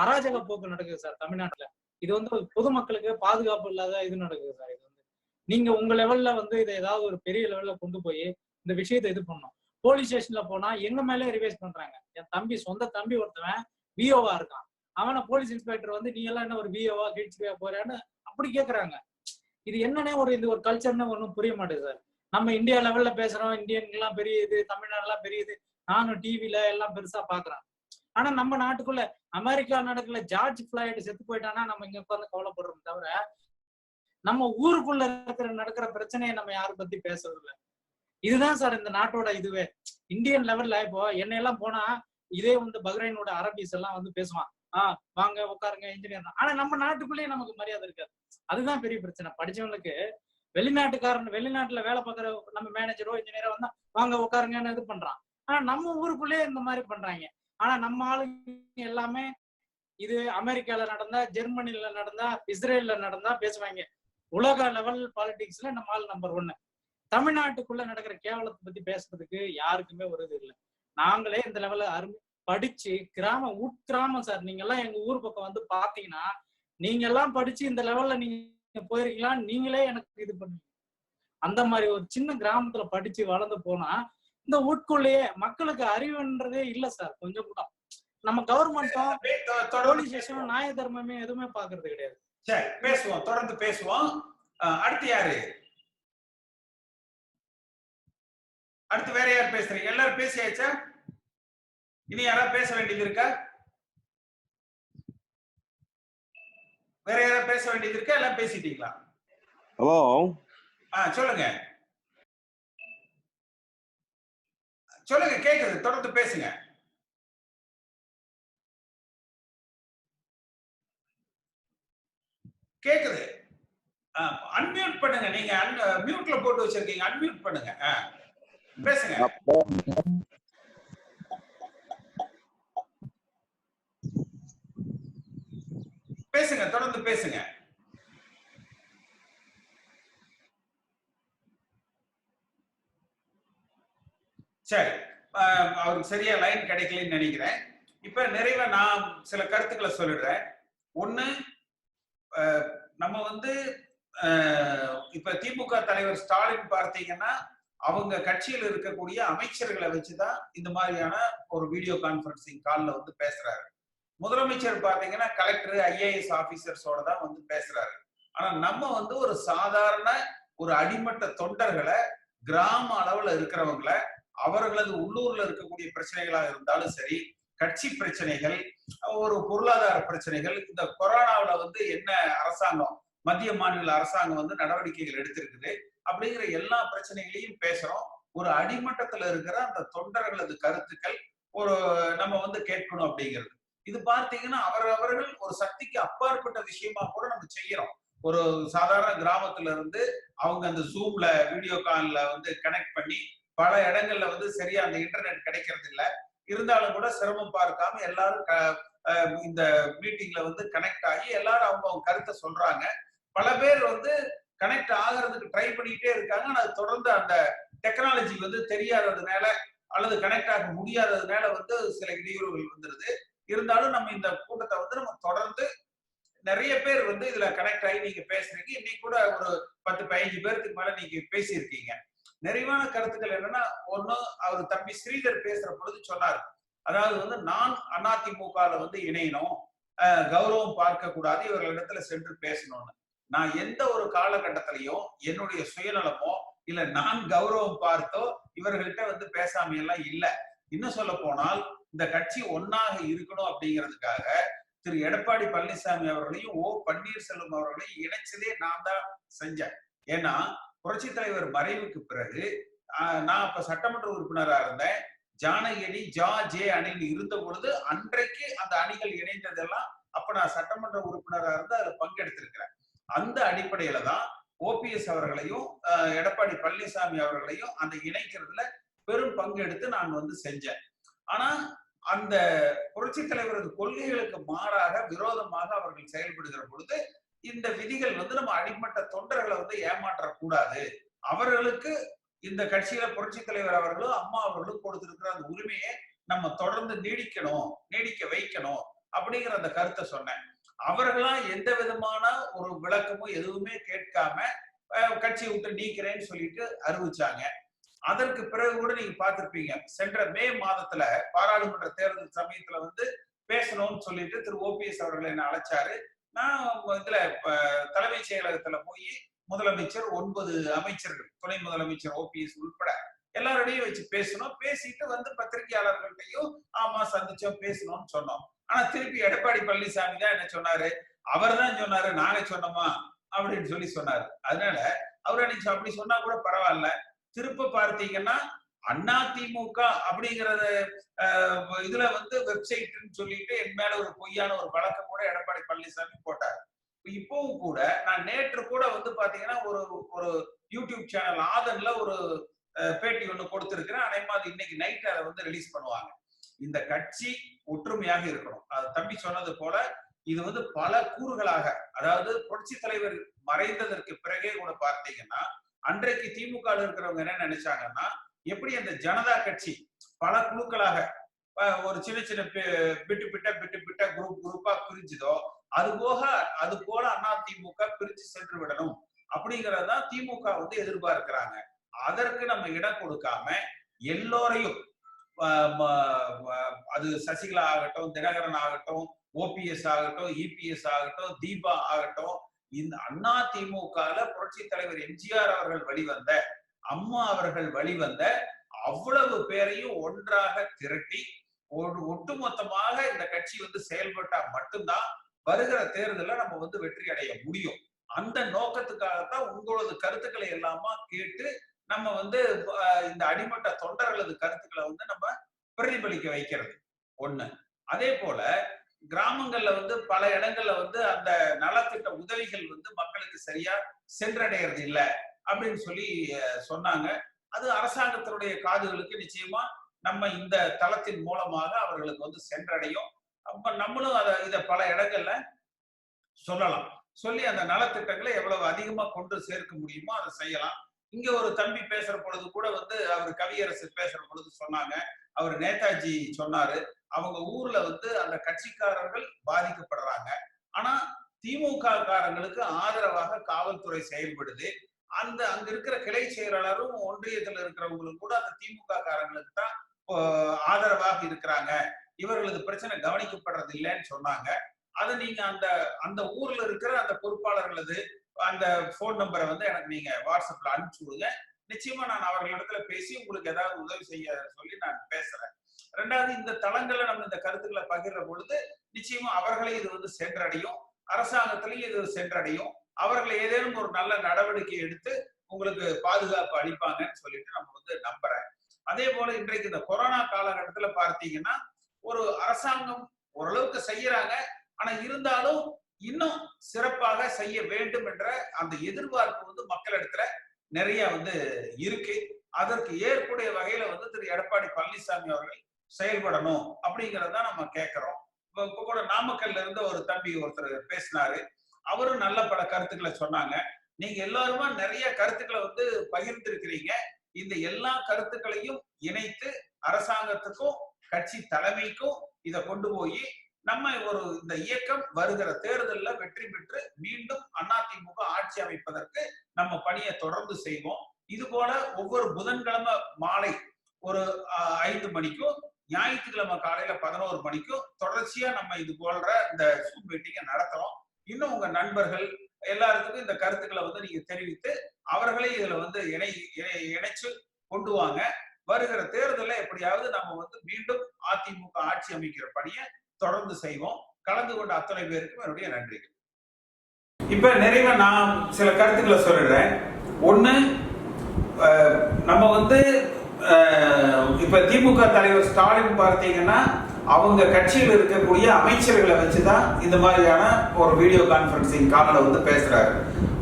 அராஜக போக்கு நடக்குது சார் தமிழ்நாட்டுல. இது வந்து பொதுமக்களுக்கு பாதுகாப்பு இல்லாத இது நடக்குது சார். இது வந்து நீங்க உங்க லெவல்ல வந்து இதை ஏதாவது ஒரு பெரிய லெவல்ல கொண்டு போய் இந்த விஷயத்தை இது பண்ணணும். போலீஸ் ஸ்டேஷன்ல போனா எங்க மேலே ரிவைஸ் பண்றாங்க. என் தம்பி, சொந்த தம்பி ஒருத்தவன் விஓவா இருக்கான். அவனை போலீஸ் இன்ஸ்பெக்டர் வந்து நீ எல்லாம் என்ன ஒரு விஓவா கிழிச்சுக்கவே போறேன்னு அப்படி கேக்குறாங்க. இது என்னன்னே இது ஒரு கல்ச்சர்னு ஒன்றும் புரிய மாட்டேங்குது சார். நம்ம இந்தியா லெவல்ல பேசுறோம், இந்தியன் எல்லாம் பெரியது, தமிழ்நாடு எல்லாம் பெரியது, நானும் டிவில எல்லாம் பெருசா பாக்குறேன். ஆனா நம்ம நாட்டுக்குள்ள அமெரிக்கா நடக்கல, ஜார்ஜ் ஃபிளாய்டு செத்து போயிட்டானா நம்ம இங்க உட்காந்து கவலைப்படுறோம் தவிர நம்ம ஊருக்குள்ள நடக்கிற பிரச்சனையை நம்ம யாரை பத்தி பேசுறது இல்லை. இதுதான் சார் இந்த நாட்டோட இதுவே. இந்தியன் லெவல்ல இப்போ என்னையெல்லாம் போனா இதே வந்து பஹ்ரைனோட அரபிஸ் எல்லாம் வந்து பேசுவான், வாங்க உட்காருங்க இன்ஜினியர். ஆனா நம்ம நாட்டுக்குள்ளேயே நமக்கு மரியாதை இருக்காது. அதுதான் பெரிய பிரச்சனை. படிச்சவங்களுக்கு வெளிநாட்டுல வேலை பார்க்குற நம்ம மேனேஜரோ இன்ஜினியரோ வந்தா வாங்க உட்காருங்கன்னு இது பண்றான். ஆனா நம்ம ஊருக்குள்ளேயே இந்த மாதிரி பண்றாங்க. ஆனா நம்ம ஆளுங்க எல்லாமே இது அமெரிக்கால நடந்தா, ஜெர்மனில நடந்தா, இஸ்ரேல்ல நடந்தா பேசுவாங்க. உலக லெவல் பாலிடிக்ஸ்ல நம்ம ஆள் நம்பர் 1. தமிழ்நாட்டுக்குள்ள நடக்கிற கேவலத்தை பத்தி பேசுறதுக்கு யாருக்குமே ஒரு இது இல்லை. நாங்களே இந்த லெவல்ல படிச்சு உட்கிராமம் சார். நீங்க எல்லாம் எங்க ஊர் பக்கம் வந்து பாத்தீங்கன்னா நீங்க எல்லாம் படிச்சு இந்த லெவல்ல நீங்க போயிருக்கீங்களா, நீங்களே எனக்கு இது பண்ணுவீங்க. அந்த மாதிரி ஒரு சின்ன கிராமத்துல படிச்சு வளர்ந்து போனா இந்த ஊருக்குள்ளேயே மக்களுக்கு அறிவுன்றதே இல்ல சார். கொஞ்சம் கூட நம்ம கவர்மெண்ட்டும் போலீஸ் ஸ்டேஷனும் நியாய தர்மமே எதுவுமே பாக்குறது கிடையாது. சரி, பேசுவோம், தொடர்ந்து பேசுவோம். அடுத்து யாரு? அடுத்து வேற யார் பேசுறீங்க? எல்லாரும் பேசியாச்சா? இனி யாராவது பேச வேண்டியது இருக்கா? வேற யாராவது பேச வேண்டியது இருக்கா? எல்லாம் பேசிட்டீங்களா? ஹலோ, சொல்லுங்க சொல்லுங்க, கேக்குது, தொடர்ந்து பேசுங்க. கேக்குது. அன்மியூட் பண்ணுங்க. நீங்க மியூட்ல போட்டு வச்சிருக்கீங்க, அன்மியூட் பண்ணுங்க. பேசுங்க. பேசுங்க, தொடர்ந்து பேசுங்க. சரி, அவருக்கு சரியா லைன் கிடைக்கலன்னு நினைக்கிறேன். இப்ப நிறைவா நான் சில கருத்துக்களை சொல்லிடுறேன். ஒண்ணு, நம்ம வந்து இப்ப திமுக தலைவர் ஸ்டாலின் பார்த்தீங்கன்னா அவங்க கட்சியில் இருக்கக்கூடிய அமைச்சர்களை வச்சுதான் இந்த மாதிரியான ஒரு வீடியோ கான்பரன்சிங் கால்ல வந்து பேசுறாரு. முதலமைச்சர் பாத்தீங்கன்னா கலெக்டர், IAS ஆபீசர்ஸோட தான் வந்து பேசுறாரு. ஆனா நம்ம வந்து ஒரு சாதாரண ஒரு அடிமட்ட தொண்டர்களை, கிராம அளவுல இருக்கிறவங்களை, அவர்களது உள்ளூர்ல இருக்கக்கூடிய பிரச்சனைகளாக இருந்தாலும் சரி, கட்சி பிரச்சனைகள், ஒரு பொருளாதார பிரச்சனைகள், இந்த கொரோனாவில வந்து என்ன அரசாங்கம், மத்திய மாநில அரசாங்கம் வந்து நடவடிக்கைகள் எடுத்திருக்குது அப்படிங்கிற எல்லா பிரச்சனைகளையும் பேசுறோம். ஒரு அடிமட்டத்துல இருக்கிற அந்த தொண்டர்களது கருத்துக்கள் ஒரு நம்ம வந்து கேட்கணும் அப்படிங்கிறது. இது பார்த்தீங்கன்னா அவர்கள் ஒரு சக்திக்கு அப்பாற்பட்ட விஷயமா கூட நம்ம செய்யறோம். ஒரு சாதாரண கிராமத்துல இருந்து அவங்க அந்த ஜூம்ல வீடியோ கால்ல வந்து கனெக்ட் பண்ணி பல இடங்கள்ல வந்து சரியா அந்த இன்டர்நெட் கிடைக்கிறது இல்லை. இருந்தாலும் கூட சிரமம் பார்க்காம எல்லாரும் இந்த மீட்டிங்ல வந்து கனெக்ட் ஆகி எல்லாரும் அவங்க கருத்தை சொல்றாங்க. பல பேர் வந்து கனெக்ட் ஆகிறதுக்கு ட்ரை பண்ணிட்டே இருக்காங்க. ஆனா அது தொடர்ந்து அந்த டெக்னாலஜி வந்து தெரியாததுனால அல்லது கனெக்ட் ஆக முடியாததுனால வந்து சில இடையூறுகள் வந்துருது. இருந்தாலும் நம்ம இந்த கூட்டத்தை வந்து நம்ம தொடர்ந்து நிறைய பேர் வந்து இதுல கனெக்ட் ஆகி நீங்க பேசுறீங்க. இன்னைக்கு கூட ஒரு 10-15 பேருக்கு மேல நீங்க பேசியிருக்கீங்க. நிறைவான கருத்துக்கள் என்னன்னா, ஒண்ணு, அவர் தம்பி ஸ்ரீதர் பேசுற பொழுது சொன்னார், அதாவது வந்து நான் அதிமுகல வந்து இணையணும், கௌரவம் பார்க்க கூடாது, இவர்களிடத்துல சென்று பேசணும்னு. நான் எந்த ஒரு காலகட்டத்திலையும் என்னுடைய சுயநலமோ இல்ல நான் கௌரவம் பார்த்தோ இவர்கள்ட்ட வந்து பேசாம எல்லாம் இல்ல. இன்னும் சொல்ல போனால் இந்த கட்சி ஒன்னாக இருக்கணும் அப்படிங்கிறதுக்காக திரு எடப்பாடி பழனிசாமி அவர்களையும் பன்னீர்செல்வம் அவர்களையும் இணைச்சதே நான் தான் செஞ்சேன். ஏன்னா புரட்சி தலைவர் மறைவுக்கு பிறகு நான் அப்ப சட்டமன்ற உறுப்பினரா இருந்தேன். ஜானகி அணி, ஜே அணின்னு இருந்த பொழுது அன்றைக்கு அந்த அணிகள் இணைந்ததெல்லாம் அப்ப நான் சட்டமன்ற உறுப்பினரா இருந்து அதுல பங்கெடுத்திருக்கிறேன். அந்த அடிப்படையில தான் OPS அவர்களையும் எடப்பாடி பழனிசாமி அவர்களையும் அந்த இணைக்கிறதுல பெரும் பங்கு எடுத்து நான் வந்து செஞ்சேன். ஆனா அந்த புரட்சி தலைவரது கொள்கைகளுக்கு மாறாக விரோதமாக அவர்கள் செயல்படுகிற பொழுது இந்த விதிகள் வந்து நம்ம அடிமட்ட தொண்டர்களை வந்து ஏமாற்றக்கூடாது, அவர்களுக்கு இந்த கட்சியில புரட்சி தலைவர் அவர்களும் அம்மா அவர்களும் கொடுத்திருக்கிற அந்த உரிமையை நம்ம தொடர்ந்து நீடிக்க வைக்கணும் அப்படிங்கிற அந்த கருத்தை சொன்னேன். அவர்களா எந்த விதமான ஒரு விளக்கமும் எதுவுமே கேட்காம கட்சியை விட்டு நீக்கிறேன்னு சொல்லிட்டு அறிவிச்சாங்க. அதற்கு பிறகு கூட நீங்க பார்த்திருப்பீங்க, சென்ற மே மாதத்துல பாராளுமன்ற தேர்தல் சமயத்துல வந்து பேசணும்னு சொல்லிட்டு திரு OPS அவர்கள் என்ன அழைச்சாரு. நான் இதுல தலைமைச் செயலகத்துல போய் முதலமைச்சர், 9 அமைச்சர்கள், துணை முதலமைச்சர் OPS உட்பட எல்லாரோடையும் வச்சு பேசணும். பேசிட்டு வந்து பத்திரிகையாளர்கள்ட்டையும் ஆமா சந்திச்சோம், பேசணும்னு சொன்னோம். ஆனா திருப்பி எடப்பாடி பழனிசாமி தான் என்ன சொன்னாரு, அவர் தான் சொன்னாரு, நாங்க சொன்னோமா அப்படின்னு சொல்லி சொன்னாரு. அதனால அவர் அன்னைக்கு அப்படி சொன்னா கூட பரவாயில்ல. திருப்ப பார்த்தீங்கன்னா அதிமுக அப்படிங்கறது இதுல வந்து வெப்சைட்னு சொல்லிட்டு என் மேல ஒரு பொய்யான ஒரு வழக்கம் கூட எடப்பாடி பழனிசாமி போட்டார். இப்பவும் கூட நான் நேற்று கூட வந்து பாத்தீங்கன்னா ஒரு யூடியூப் சேனல் ஆதன்ல ஒரு பேட்டி ஒண்ணு கொடுத்திருக்கிறேன். அதே மாதிரி இன்னைக்கு நைட் அதை வந்து ரிலீஸ் பண்ணுவாங்க. இந்த கட்சி ஒற்றுமையாக இருக்கணும். அது தம்பி சொன்னது போல இது வந்து பல கூறுகளாக, அதாவது புரட்சி தலைவர் மறைந்ததற்கு பிறகே கூட பார்த்தீங்கன்னா அன்றைக்கு திமுக இருக்கிறவங்க என்ன நினைச்சாங்கன்னா, எப்படி அந்த ஜனதா கட்சி பல குழுக்களாக ஒரு சின்ன சின்ன பிட்டு குரூப்பா பிரிஞ்சுதோ அது போல அதிமுக பிரிச்சு சென்று விடணும் அப்படிங்கறதான் திமுக வந்து எதிர்பார்க்கிறாங்க. அதற்கு நம்ம இடம் கொடுக்காம எல்லோரையும், அது சசிகலா ஆகட்டும், தினகரன் ஆகட்டும், OPS ஆகட்டும், EPS ஆகட்டும், தீபா ஆகட்டும், இந்த அதிமுகல புரட்சி தலைவர் MGR அவர்கள் வழிவந்த, அம்மா அவர்கள் வழிவந்த அவ்வளவு பேரையும் ஒன்றாக திரட்டி ஒட்டுமொத்தமாக இந்த கட்சி வந்து செயல்பட்டா மட்டும்தான் வருகிற தேர்தல நம்ம வந்து வெற்றி அடைய முடியும். அந்த நோக்கத்துக்காகத்தான் உங்களது கருத்துக்களை எல்லாமா கேட்டு நம்ம வந்து இந்த அடிமட்ட தொண்டர்களது கருத்துக்களை வந்து நம்ம பிரதிபலிக்க வைக்கிறது ஒண்ணு. அதே போல கிராமங்கள்ல வந்து பல இடங்கள்ல வந்து அந்த நலத்திட்ட உதவிகள் வந்து மக்களுக்கு சரியா சென்றடைகிறது இல்லை அப்படின்னு சொல்லி சொன்னாங்க. அது அரசாங்கத்தினுடைய காதுகளுக்கு நிச்சயமா நம்ம இந்த தளத்தின் மூலமாக அவர்களுக்கு வந்து சென்றடையும். அப்ப நம்மளும் இத பல இடங்கள்ல சொல்லலாம். சொல்லி அந்த நலத்திட்டங்களை எவ்வளவு அதிகமா கொண்டு சேர்க்க முடியுமோ அதை செய்யலாம். இங்க ஒரு தம்பி பேசுற பொழுது கூட வந்து அவர் கவியரசு பேசுற பொழுது சொன்னாங்க, அவர் நேதாஜி சொன்னாரு, அவங்க ஊர்ல வந்து அந்த கட்சிக்காரர்கள் பாதிக்கப்படுறாங்க, ஆனா திமுக காரங்களுக்கு ஆதரவாக காவல்துறை செயல்படுது. அங்க இருக்கிற கிளை செயலாளரும் ஒன்றியத்துல இருக்கிறவங்களும் கூட அந்த திமுக காரங்களுக்கு தான் ஆதரவாக இருக்கிறாங்க, இவர்களது பிரச்சனை கவனிக்கப்படுறது இல்லைன்னு சொன்னாங்க. அதை நீங்க அந்த ஊர்ல இருக்கிற அந்த பொறுப்பாளர்களது அந்த போன் நம்பரை வந்து எனக்கு நீங்க வாட்ஸ்அப்ல அனுப்பிச்சு விடுங்க. நிச்சயமா நான் அவர்களிடத்துல பேசி உங்களுக்கு ஏதாவது உதவி செய்ய சொல்லி நான் பேசுறேன். ரெண்டாவது, இந்த தளங்களை நம்ம இந்த கருத்துக்களை பகிர்ற பொழுது நிச்சயமா அவர்களே இது வந்து சென்றடையும், அரசாங்கத்திலையும் இது சென்றடையும். அவர்களை ஏதேனும் ஒரு நல்ல நடவடிக்கை எடுத்து உங்களுக்கு பாதுகாப்பு அளிப்பாங்கன்னு சொல்லிட்டு நம்ம வந்து நம்புறேன். அதே போல இன்றைக்கு இந்த கொரோனா காலகட்டத்துல பார்த்தீங்கன்னா ஒரு அரசாங்கம் ஓரளவுக்கு செய்யறாங்க, ஆனா இருந்தாலும் இன்னும் சிறப்பாக செய்ய வேண்டும் என்ற அந்த எதிர்பார்ப்பு வந்து மக்களிடத்துல நிறைய வந்து இருக்கு. அதற்கு ஏற்புடைய வகையில வந்து திரு எடப்பாடி பழனிசாமி அவர்கள் செயல்படணும் அப்படிங்கறத நம்ம கேட்கிறோம். இப்ப கூட நாமக்கல்ல இருந்து ஒரு தம்பி ஒருத்தர் பேசினாரு, அவரும் நல்ல பல கருத்துக்களை சொன்னாங்க. நீங்க எல்லாருமா நிறைய கருத்துக்களை வந்து பகிர்ந்திருக்கிறீங்க. இந்த எல்லா கருத்துக்களையும் இணைத்து அரசாங்கத்துக்கும் கட்சி தலைமைக்கும் இதை கொண்டு போய் நம்ம இந்த இயக்கம் வருகிற தேர்தலில் வெற்றி பெற்று மீண்டும் அதிமுக ஆட்சி அமைப்பதற்கு நம்ம பணியை தொடர்ந்து செய்வோம். இது போல ஒவ்வொரு புதன்கிழமை மாலை ஒரு 5 மணிக்கும் ஞாயிற்றுக்கிழமை காலையில 11 மணிக்கும் தொடர்ச்சியா நம்ம இது போன்ற இந்த ஜூம் மீட்டிங்கை நடத்துறோம். இன்னும் உங்க நண்பர்கள் எல்லாருக்கும் இந்த கருத்துக்களை வந்து நீங்க தெரிவித்து அவர்களே இதுல வந்து இணைச்சு கொண்டு வாங்க. வருகிற தேர்தலில் எப்படியாவது நம்ம வந்து மீண்டும் அதிமுக ஆட்சி அமைக்கிற பணியை தொடர்ந்து செய்வோம். கலந்து கொண்ட அத்தனை பேருக்கும் என்னுடைய நன்றிகள். இப்ப நிறைவா நான் சில கருத்துக்களை சொல்லிடுறேன். ஒண்ணு, நம்ம வந்து இப்ப திமுக தலைவர் ஸ்டாலின் பார்த்தீங்கன்னா அவங்க கட்சியில் இருக்கக்கூடிய அமைச்சர்களை வச்சுதான் இந்த மாதிரியான ஒரு வீடியோ கான்பரன்சிங் காலில் வந்து பேசுறாரு.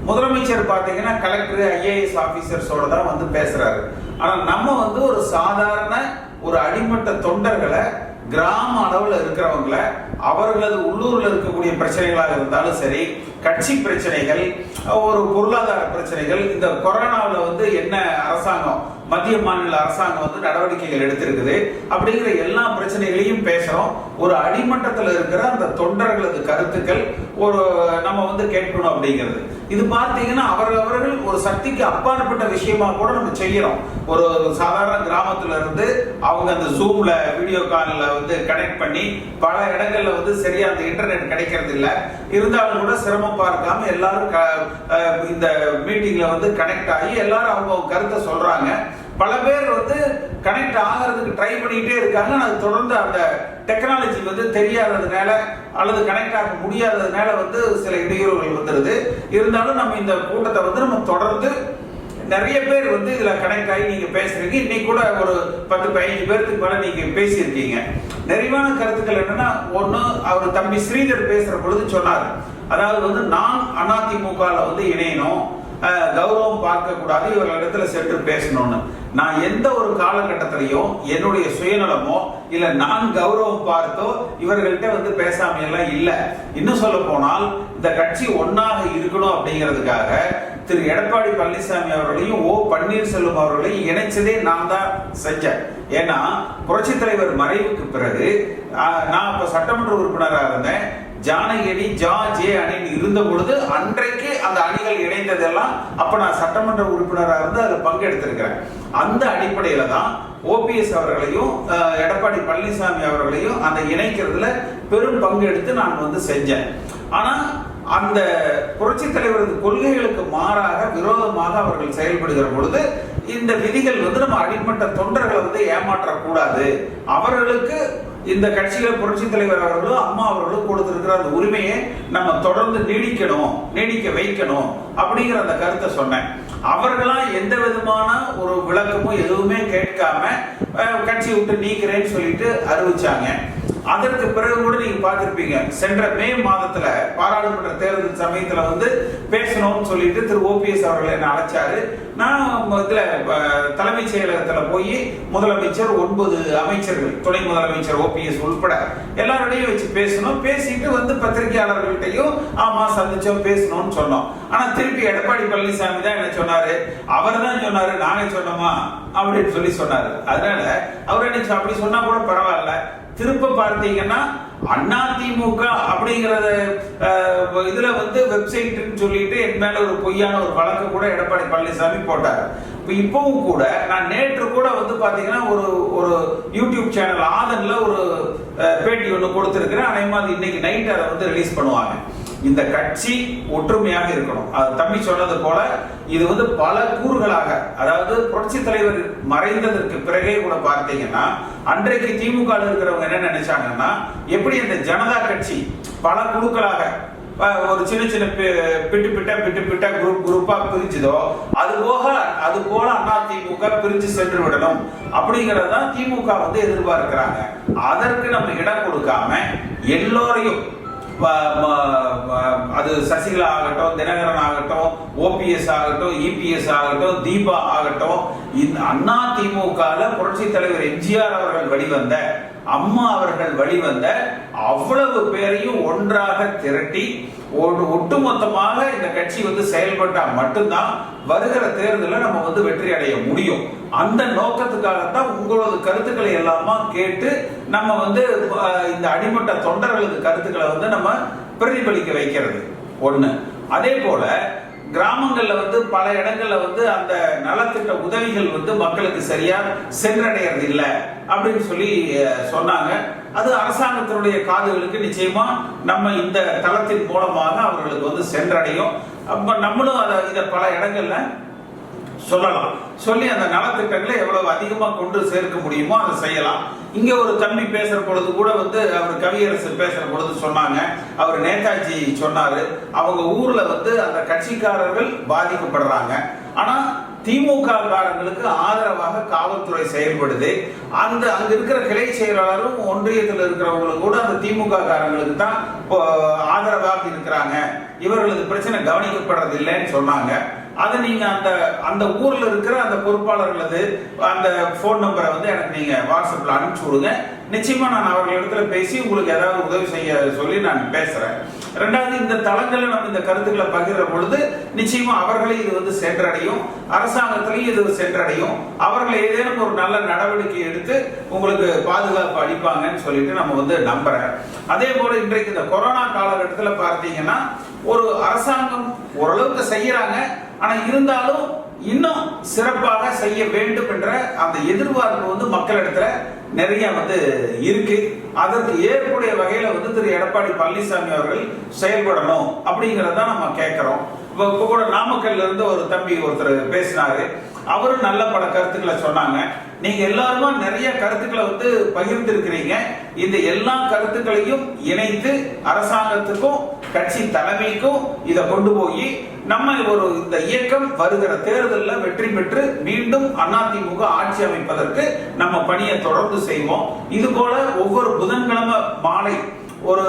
முதலமைச்சர் பாத்தீங்கன்னா கலெக்டர் IAS ஆபீசர்ஸோட தான் வந்து பேசுறாரு. ஆனா நம்ம வந்து ஒரு சாதாரண ஒரு அடிமட்ட தொண்டர்களை, கிராம அளவுல இருக்கிறவங்களை, அவர்களது உள்ளூர்ல இருக்கக்கூடிய பிரச்சனைகளாக இருந்தாலும் சரி, கட்சி பிரச்சனைகள், ஒரு பொருளாதார பிரச்சனைகள், இந்த கொரோனாவில் வந்து என்ன அரசாங்கம், மத்திய மாநில அரசாங்கம் வந்து நடவடிக்கைகள் எடுத்திருக்குது அப்படிங்கிற எல்லா பிரச்சனைகளையும் பேசுறோம். ஒரு அடிமட்டத்தில் இருக்கிற அந்த தொண்டர்களது கருத்துக்கள் நம்ம வந்து கேட்கணும் அப்படிங்கிறது. இது பார்த்தீங்கன்னா அவர்கள் ஒரு சக்திக்கு அப்பாற்பட்ட விஷயமா கூட நம்ம செய்யறோம். ஒரு சாதாரண கிராமத்துல இருந்து அவங்க அந்த ஜூம்ல வீடியோ கால்ல வந்து கனெக்ட் பண்ணி பல இடங்கள்ல வந்து சரியா அந்த இன்டர்நெட் கிடைக்கிறது இல்லை, இருந்தாலும் கூட சிரமம் பார்க்காம எல்லாரும் இந்த மீட்டிங்ல வந்து கனெக்ட் ஆகி எல்லாரும் அவங்க கருத்தை சொல்றாங்க. பல பேர் வந்து கனெக்ட் ஆகிறதுக்கு ட்ரை பண்ணிட்டே இருக்காங்க. அது தொடர்ந்து அந்த டெக்னாலஜி வந்து தெரியாததுனால அல்லது கனெக்ட் ஆக முடியாததுனால வந்து சில இடையூறுகள் வந்துருது. இருந்தாலும் நம்ம இந்த கூட்டத்தை வந்து நம்ம தொடர்ந்து நிறைய பேர் வந்து இதுல கனெக்ட் ஆகி நீங்க பேசுறீங்க. இன்னைக்கு கூட ஒரு 10-15 பேருக்கு மேல நீங்க பேசியிருக்கீங்க. நிறைவான கருத்துக்கள் என்னன்னா, ஒண்ணு, அவர் தம்பி ஸ்ரீதர் பேசுற பொழுது சொன்னார், அதாவது வந்து நான் அதிமுகல வந்து இணையணும், கௌரவம் பார்க்க கூடாது, இவர்களிடத்துல சென்று பேசணும்னு. நான் எந்த ஒரு காலகட்டத்திலையும் என்னுடைய சுயநலமோ இல்ல நான் கௌரவம் பார்த்தோ இவர்கள்ட்ட வந்து பேசாம எல்லாம் இல்ல. இன்னும் சொல்ல போனால் இந்த கட்சி ஒன்னாக இருக்கணும் அப்படிங்கிறதுக்காக திரு எடப்பாடி பழனிசாமி அவர்களையும் பன்னீர்செல்வம் அவர்களையும் இணைச்சதே நான் தான் செஞ்சேன். ஏன்னா புரட்சி தலைவர் மறைவுக்கு பிறகு நான் இப்ப சட்டமன்ற உறுப்பினராக இருந்தேன். ஜானகி ஜே அணின்னு இருந்த பொழுது அன்றைக்கு அந்த அணிகள் இணைந்ததெல்லாம் அப்ப நான் சட்டமன்ற உறுப்பினராக இருந்து அதில் பங்கெடுத்திருக்கிறேன். அந்த அடிப்படையில தான் OPS அவர்களையும் எடப்பாடி பழனிசாமி அவர்களையும் அந்த இணைக்கிறதுல பெரும் பங்கெடுத்து நான் வந்து செஞ்சேன். ஆனா அந்த புரட்சி தலைவரது கொள்கைகளுக்கு மாறாக விரோதமாக அவர்கள் செயல்படுகிற பொழுது இந்த விதிகள் வந்து நம்ம அடிமட்ட தொண்டர்களை வந்து ஏமாற்றக்கூடாது, அவர்களுக்கு இந்த கட்சியில புரட்சி தலைவர் அவர்களும் அம்மா அவர்களும் கொடுத்திருக்கிற அந்த உரிமையை நம்ம தொடர்ந்து நீடிக்க வைக்கணும் அப்படிங்கிற அந்த கருத்தை சொன்னேன். அவர்களாம் எந்த விதமான ஒரு விளக்கமும் எதுவுமே கேட்காம கட்சி விட்டு நீக்கிறேன்னு சொல்லிட்டு அறிவிச்சாங்க. அதற்கு பிறகு கூட நீங்க பார்த்திருப்பீங்க, சென்ற மே மாதத்துல பாராளுமன்ற தேர்தல் சமயத்துல வந்து பேசணும்னு சொல்லிட்டு திரு ஓபிஎஸ் அவர்கள் என்ன அழைச்சாரு. நான் இதுல தலைமைச் செயலகத்துல போய் முதலமைச்சர் 9 அமைச்சர்கள், துணை முதலமைச்சர் ஓபிஎஸ் உட்பட எல்லாரோடையும் வச்சு பேசணும். பேசிட்டு வந்து பத்திரிகையாளர்கள்ட்டையும் ஆமா சந்திச்சோம் பேசணும்னு சொன்னோம். ஆனா திருப்பி எடப்பாடி பழனிசாமி தான் என்ன சொன்னாரு, அவர் தான் சொன்னாரு, நாங்க சொன்னோமா அப்படின்னு சொல்லி சொன்னாரு. அதனால அவர் என்ன அப்படி சொன்னா கூட பரவாயில்ல. திருப்ப பார்த்தீங்கன்னா அதிமுக அப்படிங்கறத இதுல வந்து வெப்சைட்னு சொல்லிட்டு என் மேல ஒரு பொய்யான ஒரு வழக்கு கூட எடப்பாடி பழனிசாமி போட்டாரு. இப்பவும் கூட நான் நேற்று கூட வந்து பாத்தீங்கன்னா ஒரு யூடியூப் சேனல் ஆதன்ல ஒரு பேட்டி ஒண்ணு கொடுத்திருக்கிறேன். அதே மாதிரி இன்னைக்கு நைட் அதை வந்து ரிலீஸ் பண்ணுவாங்க. இந்த கட்சி ஒற்றுமையாக இருக்கணும். அது தம்பி சொன்னது போல இது வந்து பல கூறுகளாக, அதாவது புரட்சி தலைவர் மறைந்ததற்கு பிறகே கூட பார்த்தீங்கன்னா அன்றைக்கு திமுக இருக்கிறவங்க என்ன நினைச்சாங்கன்னா, எப்படி அந்த ஜனதா கட்சி பல குழுக்களாக ஒரு சின்ன சின்ன பிட்டு குரூப்பா பிரிஞ்சுதோ அது போல அதிமுக பிரிஞ்சு சென்று விடணும் அப்படிங்கறதான் திமுக வந்து எதிர்பார்க்கிறாங்க. அதற்கு நம்ம இடம் கொடுக்காம எல்லோரையும், அது சசிகலா ஆகட்டும், தினகரன் ஆகட்டும், ஓபிஎஸ் ஆகட்டும், இபிஎஸ் ஆகட்டும், தீபா ஆகட்டும், இந்த அதிமுக புரட்சி தலைவர் எம்ஜிஆர் அவர்கள் வெளிவந்த, அம்மா அவர்கள் வெளிவந்த அவ்வளவு பேரையும் ஒன்றாக திரட்டி ஒட்டுமொத்தமாக இந்த கட்சி வந்து செயல்பட்டா மட்டும்தான் வருகிற தேர்தலில் நம்ம வந்து வெற்றி அடைய முடியும். அந்த நோக்கத்துக்காகத்தான் உங்களது கருத்துக்களை எல்லாமா கேட்டு நம்ம வந்து இந்த அடிமட்ட தொண்டர்களது கருத்துக்களை வந்து நம்ம பிரதிபலிக்க வைக்கிறது ஒண்ணு. அதே போல கிராமங்கள்ல வந்து பல இடங்கள்ல வந்து அந்த நலத்திட்ட உதவிகள் வந்து மக்களுக்கு சரியா சென்றடைகிறது இல்லை அப்படின்னு சொல்லி சொன்னாங்க. அது அரசாங்கத்தினுடைய காதுகளுக்கு நிச்சயமா நம்ம இந்த தளத்தின் மூலமாக அவர்களுக்கு வந்து சென்றடையும். நம்மளும் இத பல இடங்கள்ல சொல்லலாம். சொல்லி அந்த நலத்திட்டங்களை எவ்வளவு அதிகமா கொண்டு சேர்க்க முடியுமோ அதை செய்யலாம். இங்க ஒரு தம்பி பேசுற பொழுது கூட வந்து அவர் கவியரசு பேசுற பொழுது சொன்னாங்க, அவர் நேதாஜி சொன்னாரு, அவங்க ஊர்ல வந்து அந்த கட்சிக்காரர்கள் பாதிக்கப்படுறாங்க, ஆனா திமுக காரங்களுக்கு ஆதரவாக காவல்துறை செயல்படுது. அங்க இருக்கிற கிளை செயலாளரும் ஒன்றியத்தில் இருக்கிறவங்களும் கூட அந்த திமுக காரங்களுக்கு தான் ஆதரவாக இருக்கிறாங்க, இவர்களது பிரச்சனை கவனிக்கப்படுறது இல்லைன்னு சொன்னாங்க. அதை நீங்க அந்த ஊர்ல இருக்கிற அந்த பொறுப்பாளர்களது அந்த போன் நம்பரை வந்து எனக்கு நீங்க வாட்ஸ்அப்ல அனுப்பிச்சு விடுங்க. நிச்சயமா நான் அவர்களிடத்துல பேசி உங்களுக்கு ஏதாவது உதவி செய்ய சொல்லி நான் பேசுறேன். ரெண்டாவது, இந்த தளங்களை நம்ம இந்த கருத்துக்களை பகிர்ற பொழுது நிச்சயமா அவர்களே இது வந்து சென்றடையும், அரசாங்கத்திலையும் இது சென்றடையும். அவர்கள் ஏதேனும் ஒரு நல்ல நடவடிக்கை எடுத்து உங்களுக்கு பாதுகாப்பு அளிப்பாங்கன்னு சொல்லிட்டு நம்ம வந்து நம்புறேன். அதே போல இன்றைக்கு இந்த கொரோனா காலகட்டத்தில் பார்த்தீங்கன்னா ஒரு அரசாங்கம் ஓரளவுக்கு செய்யறாங்க, ஆனா இருந்தாலும் இன்னும் சிறப்பாக செய்ய வேண்டும் என்ற அந்த எதிர்பார்ப்பு வந்து மக்களிடத்துல நிறைய வந்து இருக்கு. அதற்கு ஏற்புடைய வகையில வந்து திரு எடப்பாடி பழனிசாமி அவர்கள் செயல்படணும் அப்படிங்கறத நம்ம கேட்கிறோம். இப்ப கூட நாமக்கல்ல இருந்து ஒரு தம்பி ஒருத்தர் பேசினாரு, அவரும் நல்ல பல கருத்துக்களை சொன்னாங்க. நீங்க எல்லாருமா நிறைய கருத்துக்களை வந்து பகிர்ந்து இருக்கிறீங்க. இந்த எல்லா கருத்துக்களையும் இணைத்து அரசாங்கத்துக்கும் கட்சி தலைமைக்கும் இதை கொண்டு போய் நம்ம இந்த இயக்கம் வருகிற தேர்தலில் வெற்றி பெற்று மீண்டும் அதிமுக ஆட்சி அமைப்பதற்கு நம்ம பணியை தொடர்ந்து செய்வோம். இது போல ஒவ்வொரு புதன்கிழமை மாலை ஒரு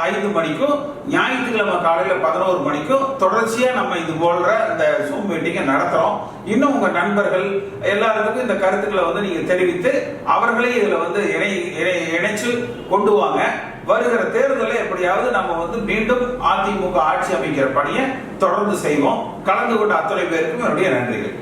5 மணிக்கும் ஞாயிற்றுக்கிழமை காலையில 11 மணிக்கும் தொடர்ச்சியா நம்ம இது போன்ற இந்த ஜூம் மீட்டிங்கை நடத்துறோம். இன்னும் உங்க நண்பர்கள் எல்லாருக்கும் இந்த கருத்துக்களை வந்து நீங்க தெரிவித்து அவர்களே இதுல வந்து இணைச்சு கொண்டு வாங்க. வருகிற தேர்தலில் எப்படியாவது நம்ம வந்து மீண்டும் அதிமுக ஆட்சி அமைக்கிற பணியை தொடர்ந்து செய்வோம். கலந்து கொண்ட அத்தனை பேருக்கும் என்னுடைய நன்றிகள்.